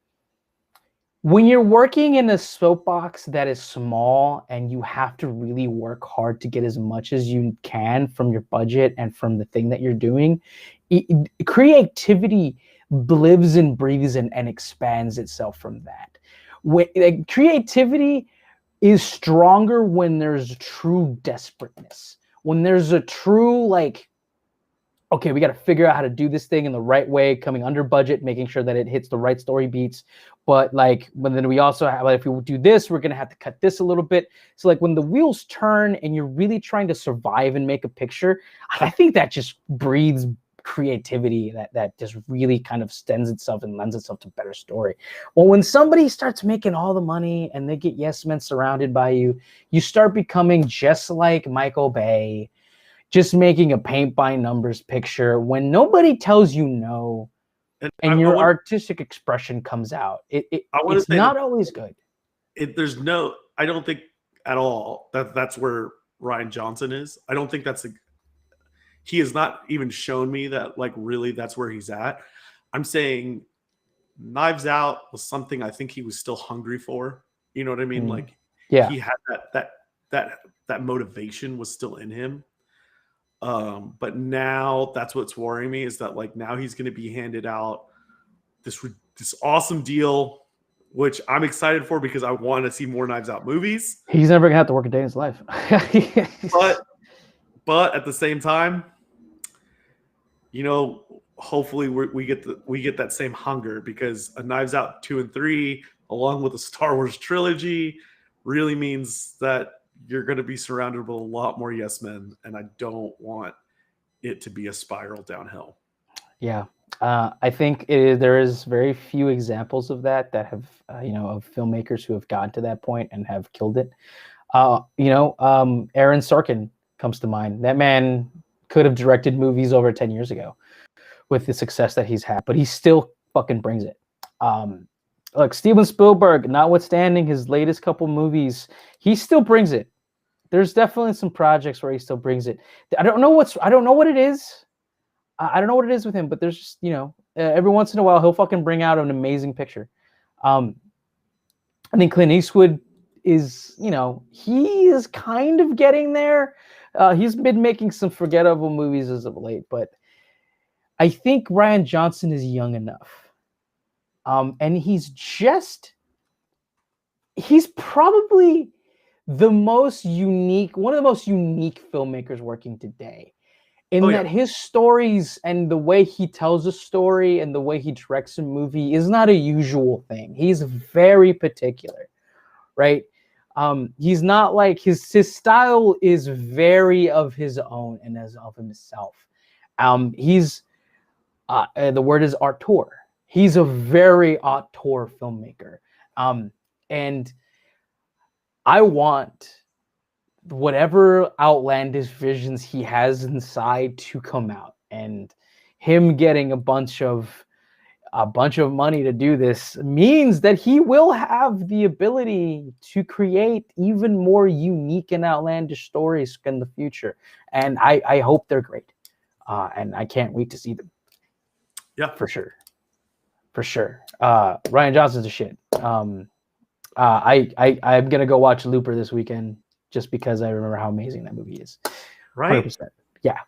when you're working in a soapbox that is small and you have to really work hard to get as much as you can from your budget and from the thing that you're doing, creativity lives and breathes and expands itself from that. Creativity is stronger when there's true desperateness, when there's a true like, okay, we got to figure out how to do this thing in the right way, coming under budget, making sure that it hits the right story beats. But then we also have, if we do this, we're going to have to cut this a little bit. So like when the wheels turn and you're really trying to survive and make a picture, I think that just breeds creativity that just really kind of extends itself and lends itself to better story. Well, when somebody starts making all the money and they get yes men surrounded by you, you start becoming just like Michael Bay, just making a paint by numbers picture when nobody tells you no, and your artistic expression comes out. It's not always good. I don't think at all that that's where Ryan Johnson is. I don't think he has not even shown me that like really that's where he's at. I'm saying Knives Out was something I think he was still hungry for. You know what I mean? Like he had that motivation was still in him. But now that's what's worrying me is that like now he's going to be handed out this awesome deal, which I'm excited for because I want to see more Knives Out movies. He's never gonna have to work a day in his life. but at the same time, you know, hopefully we get that same hunger because a Knives Out 2 and 3, along with the Star Wars trilogy, really means that you're going to be surrounded with a lot more yes men, and I don't want it to be a spiral downhill. Yeah. I think there is very few examples of that have, of filmmakers who have gotten to that point and have killed it. Aaron Sorkin comes to mind. That man could have directed movies over 10 years ago with the success that he's had, but he still fucking brings it. Look, Steven Spielberg, notwithstanding his latest couple movies, he still brings it. There's definitely some projects where he still brings it. I don't know what it is. I don't know what it is with him, but there's just, every once in a while he'll fucking bring out an amazing picture. I think Clint Eastwood is, he is kind of getting there. He's been making some forgettable movies as of late, but I think Ryan Johnson is young enough. And he's probably one of the most unique filmmakers working today. That his stories and the way he tells a story and the way he directs a movie is not a usual thing. He's very particular, right? He's not like his style is very of his own and as of himself. He's the word is auteur. He's a very auteur filmmaker. And I want whatever outlandish visions he has inside to come out, and him getting a bunch of money to do this means that he will have the ability to create even more unique and outlandish stories in the future. And I hope they're great. And I can't wait to see them. Yeah, for sure. Ryan Johnson's a shit. I'm gonna go watch Looper this weekend just because I remember how amazing that movie is. Right. 100%. Yeah.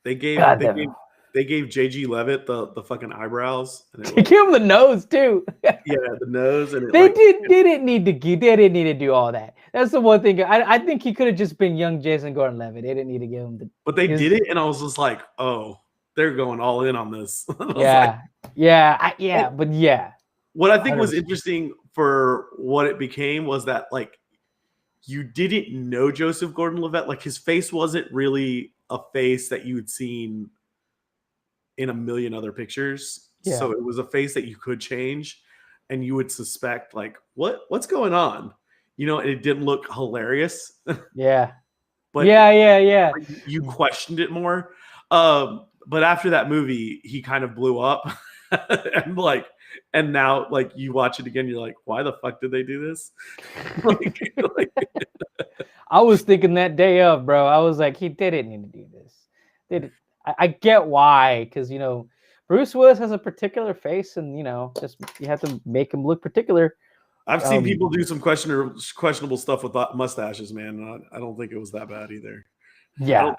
They gave JG Levitt the fucking eyebrows. And they gave him the nose too. Yeah, the nose. And they didn't need to do all that. That's the one thing. I think he could have just been young Jason Gordon-Levitt. They didn't need to give him But they did it, and I was just like, oh, they're going all in on this. Yeah. But yeah. What I think was interesting for what it became was that like you didn't know Joseph Gordon-Levitt. Like his face wasn't really a face that you had seen in a million other pictures. Yeah. So it was a face that you could change and you would suspect like, what's going on? And it didn't look hilarious. Yeah. But yeah. You questioned it more. But after that movie, he kind of blew up. And now like you watch it again, you're like, why the fuck did they do this? I was thinking that day of, bro. I was like, he didn't need to do this. I get why, because Bruce Willis has a particular face, and just you have to make him look particular. I've seen people do some questionable stuff with mustaches, man. I don't think it was that bad either. Yeah,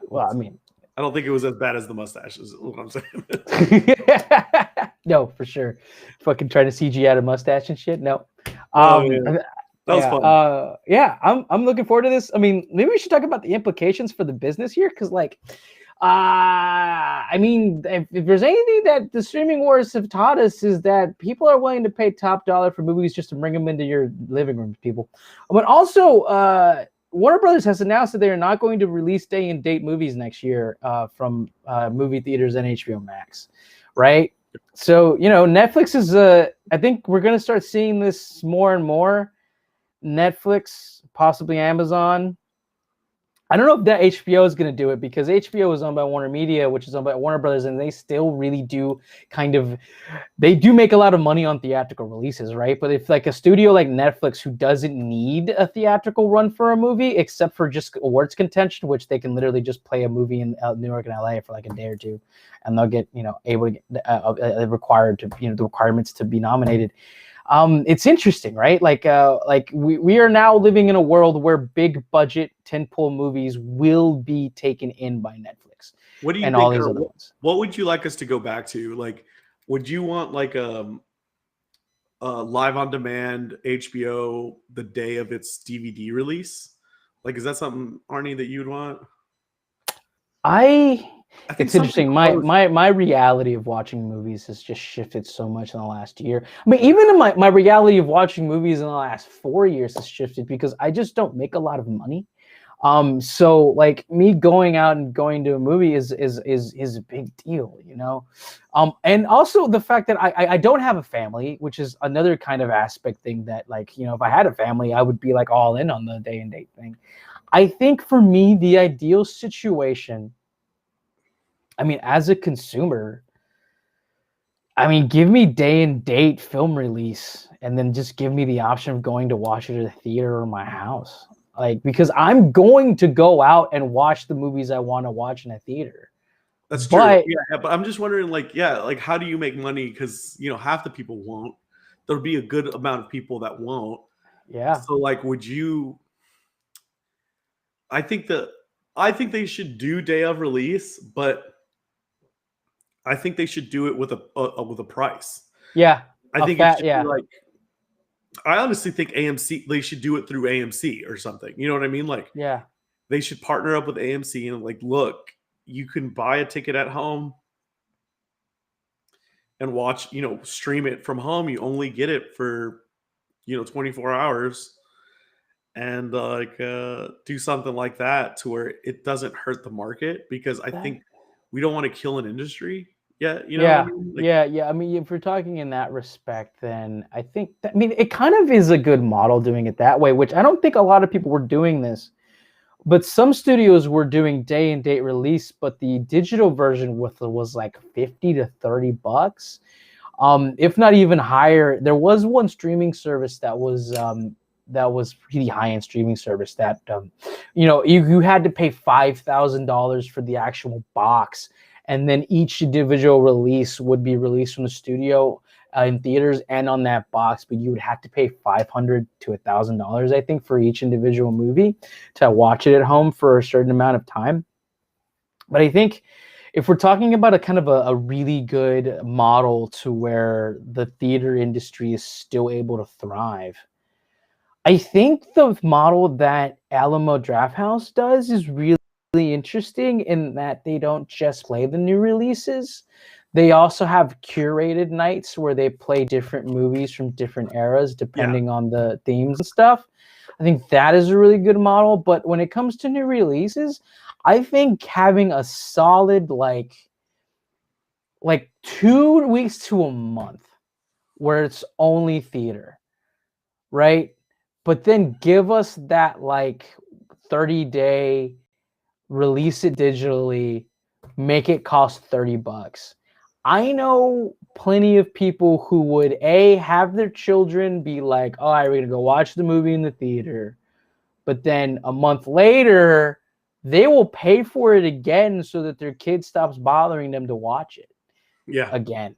I don't think it was as bad as the mustaches. Is what I'm saying. No, for sure. Fucking trying to CG out a mustache and shit. No. That was fun. Yeah, I'm looking forward to this. I mean, maybe we should talk about the implications for the business here, because like, if there's anything that the streaming wars have taught us is that people are willing to pay top dollar for movies just to bring them into your living room, people. But also, Warner Brothers has announced that they are not going to release day and date movies next year from movie theaters and HBO Max, right? So, Netflix is, I think we're going to start seeing this more and more. Netflix, possibly Amazon. I don't know if that HBO is going to do it because HBO is owned by Warner Media, which is owned by Warner Brothers, and they still really do they do make a lot of money on theatrical releases, right? But if like a studio like Netflix, who doesn't need a theatrical run for a movie, except for just awards contention, which they can literally just play a movie in New York and LA for like a day or two, and they'll get, able to get required to, the requirements to be nominated. It's interesting, right? Like we are now living in a world where big budget tentpole movies will be taken in by Netflix. What do you and think? all these other ones. What would you like us to go back to? Like, would you want like a live on demand HBO the day of its DVD release? Like, is that something, Arnie, that you'd want? I I think It's interesting. something close. My reality of watching movies has just shifted so much in the last year. I mean, even in my reality of watching movies in the last 4 years has shifted because I just don't make a lot of money. So like me going out and going to a movie is a big deal, and also the fact that I don't have a family, which is another kind of aspect thing that, like, if I had a family, I would be like all in on the day and date thing. I think for me, the ideal situation, I mean, as a consumer, I mean, give me day and date film release, and then just give me the option of going to watch it at a theater or my house. Like, because I'm going to go out and watch the movies I want to watch in a theater. That's true. But Yeah, but I'm just wondering, like, like how do you make money? Because half the people won't. There'll be a good amount of people that won't. yeah, So, like, would you? I think they should do day of release, but I think they should do it with a price. yeah, I think it should yeah, be like. I honestly think AMC, they should do it through AMC or something. You know what I mean? Like, yeah, they should partner up with AMC and like, look, you can buy a ticket at home and watch, stream it from home. You only get it for, 24 hours, and do something like that to where it doesn't hurt the market, because I think we don't want to kill an industry yet. You know what I mean? Like, yeah. I mean, if we're talking in that respect, then I think it kind of is a good model doing it that way, which I don't think a lot of people were doing this. But some studios were doing day and date release, but the digital version was like $50 to $30, if not even higher. There was one streaming service that was really high-end streaming service that you had to pay $5,000 for the actual box, and then each individual release would be released from the studio in theaters and on that box, but you would have to pay $500 to $1,000, I think, for each individual movie to watch it at home for a certain amount of time. But I think if we're talking about a kind of a really good model to where the theater industry is still able to thrive, I think the model that Alamo Drafthouse does is really interesting in that they don't just play the new releases. They also have curated nights where they play different movies from different eras depending on the themes and stuff. I think that is a really good model. But when it comes to new releases, I think having a solid like 2 weeks to a month where it's only theater, right? But then give us that like 30-day, release it digitally, make it cost $30. I know plenty of people who would have their children be like, all right, we're gonna go watch the movie in the theater, but then a month later they will pay for it again so that their kid stops bothering them to watch it again.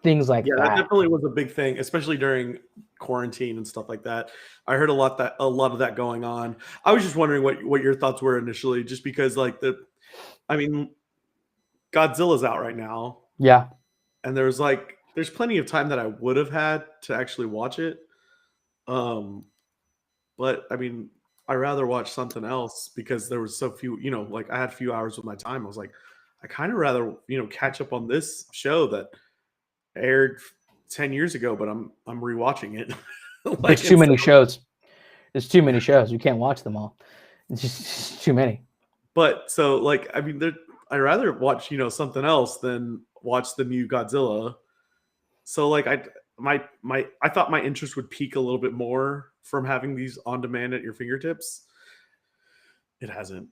Things like that that. definitely was a big thing, especially during quarantine and stuff like that. I heard a lot of that going on. I was just wondering what your thoughts were initially, just because Godzilla's out right now. Yeah. And there's plenty of time that I would have had to actually watch it. But I mean, I rather watch something else because there was so few, like I had a few hours with my time. I was like, I kind of rather, catch up on this show that aired 10 years ago, but I'm rewatching it. There's too many shows. There's too many shows. You can't watch them all. It's just too many. But so I'd rather watch, something else than watch the new Godzilla. So I thought my interest would peak a little bit more from having these on demand at your fingertips. it hasn't.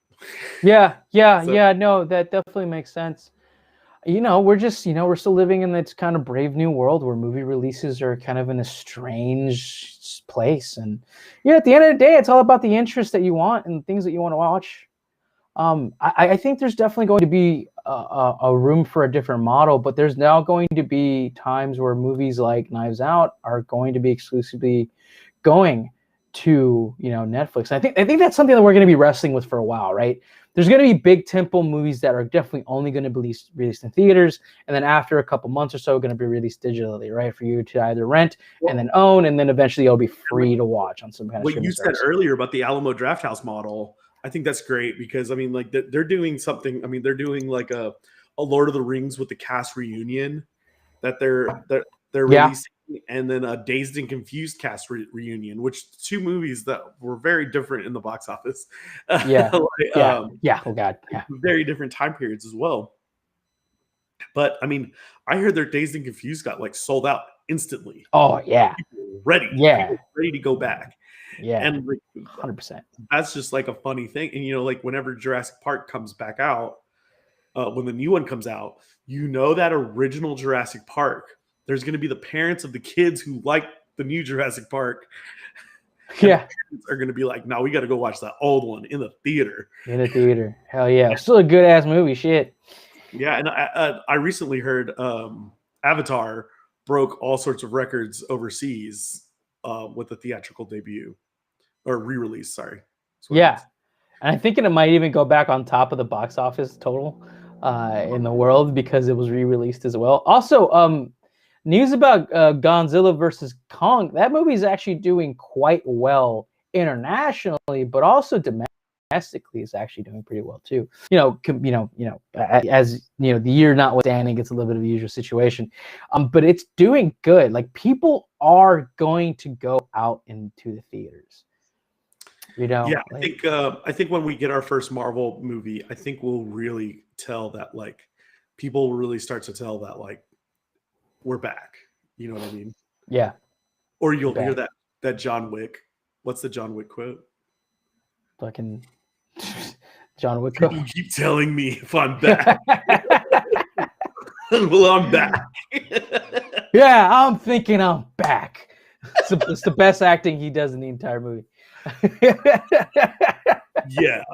Yeah, So- yeah. No, that definitely makes sense. We're just, we're still living in this kind of brave new world where movie releases are kind of in a strange place. And, at the end of the day, it's all about the interest that you want and things that you want to watch. I think there's definitely going to be a room for a different model, but there's now going to be times where movies like Knives Out are going to be exclusively going to Netflix. I think that's something that we're going to be wrestling with for a while, right? There's going to be big tempo movies that are definitely only going to be released in theaters, and then after a couple months or so, going to be released digitally, right? For you to either rent and then own, and then eventually it'll be free to watch on some kind of what streaming you said service. earlier about the Alamo Drafthouse model, I think that's great because I mean, like they're doing something. I mean, they're doing like a Lord of the Rings with the cast reunion that they're Yeah. releasing, and then a Dazed and Confused cast reunion, which two movies that were very different in the box office. Yeah. Like, Yeah. Oh God. Yeah. very different time periods as well. But I mean, I heard their Dazed and Confused got like sold out instantly. Oh yeah. People were ready. Yeah. People were ready to go back. Yeah. And like, 100%. that's just like a funny thing. And like whenever Jurassic Park comes back out, when the new one comes out, that original Jurassic Park, there's going to be the parents of the kids who like the new Jurassic Park. Yeah. Are going to be like, no, we got to go watch that old one in the theater. In the theater. Hell yeah. Still a good ass movie. Shit. Yeah. And I recently heard Avatar broke all sorts of records overseas with the theatrical debut or re-release. Sorry. Yeah. And I'm thinking it might even go back on top of the box office total in the world because it was re-released as well. Also, news about Godzilla versus Kong. That movie is actually doing quite well internationally, but also domestically is actually doing pretty well too. As the year notwithstanding, it's a little bit of a usual situation. But it's doing good. Like people are going to go out into the theaters. Yeah, I think when we get our first Marvel movie, I think we'll really tell that like people will really start to tell that like we're back. You know what I mean? Yeah. Or you'll hear that John Wick. What's the John Wick quote? Fucking John Wick. You keep telling me if I'm back. Well, I'm back. Yeah, I'm thinking I'm back. It's the best acting he does in the entire movie. Yeah,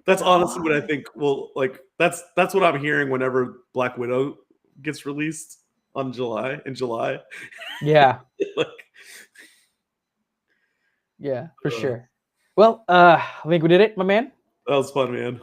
that's honestly what I think. Well, like that's what I'm hearing whenever Black Widow gets released in July. Yeah. Like, yeah, for sure. Well, I think we did it, my man. That was fun, man.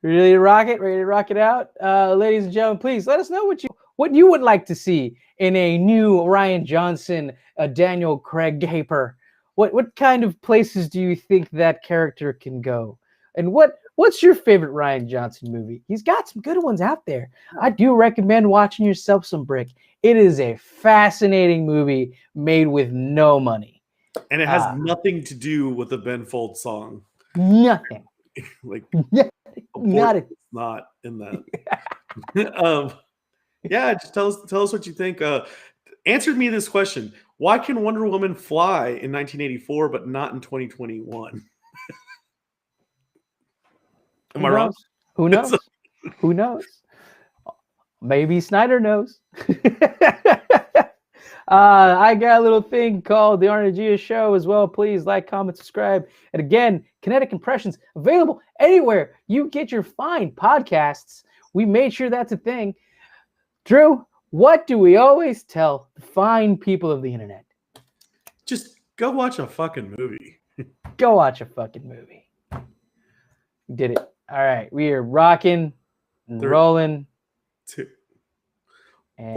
Ready to rock it? Ready to rock it out? Ladies and gentlemen, please let us know what you would like to see in a new Rian Johnson, Daniel Craig caper. What kind of places do you think that character can go? And what's your favorite Rian Johnson movie? He's got some good ones out there. I do recommend watching yourself some Brick. It is a fascinating movie made with no money. And it has nothing to do with the Ben Folds song. Nothing. Like not in that. Yeah, just tell us what you think. Answer me this question. Why can Wonder Woman fly in 1984 but not in 2021? Am I wrong? Who knows? Who knows? Maybe Snyder knows. I got a little thing called the Arnaz Show as well. Please like, comment, subscribe. And again, Kinetic Impressions available anywhere you get your fine podcasts. We made sure that's a thing. Drew, what do we always tell the fine people of the internet? Just go watch a fucking movie. Go watch a fucking movie. We did it. All right. We are rocking and rolling. 2. And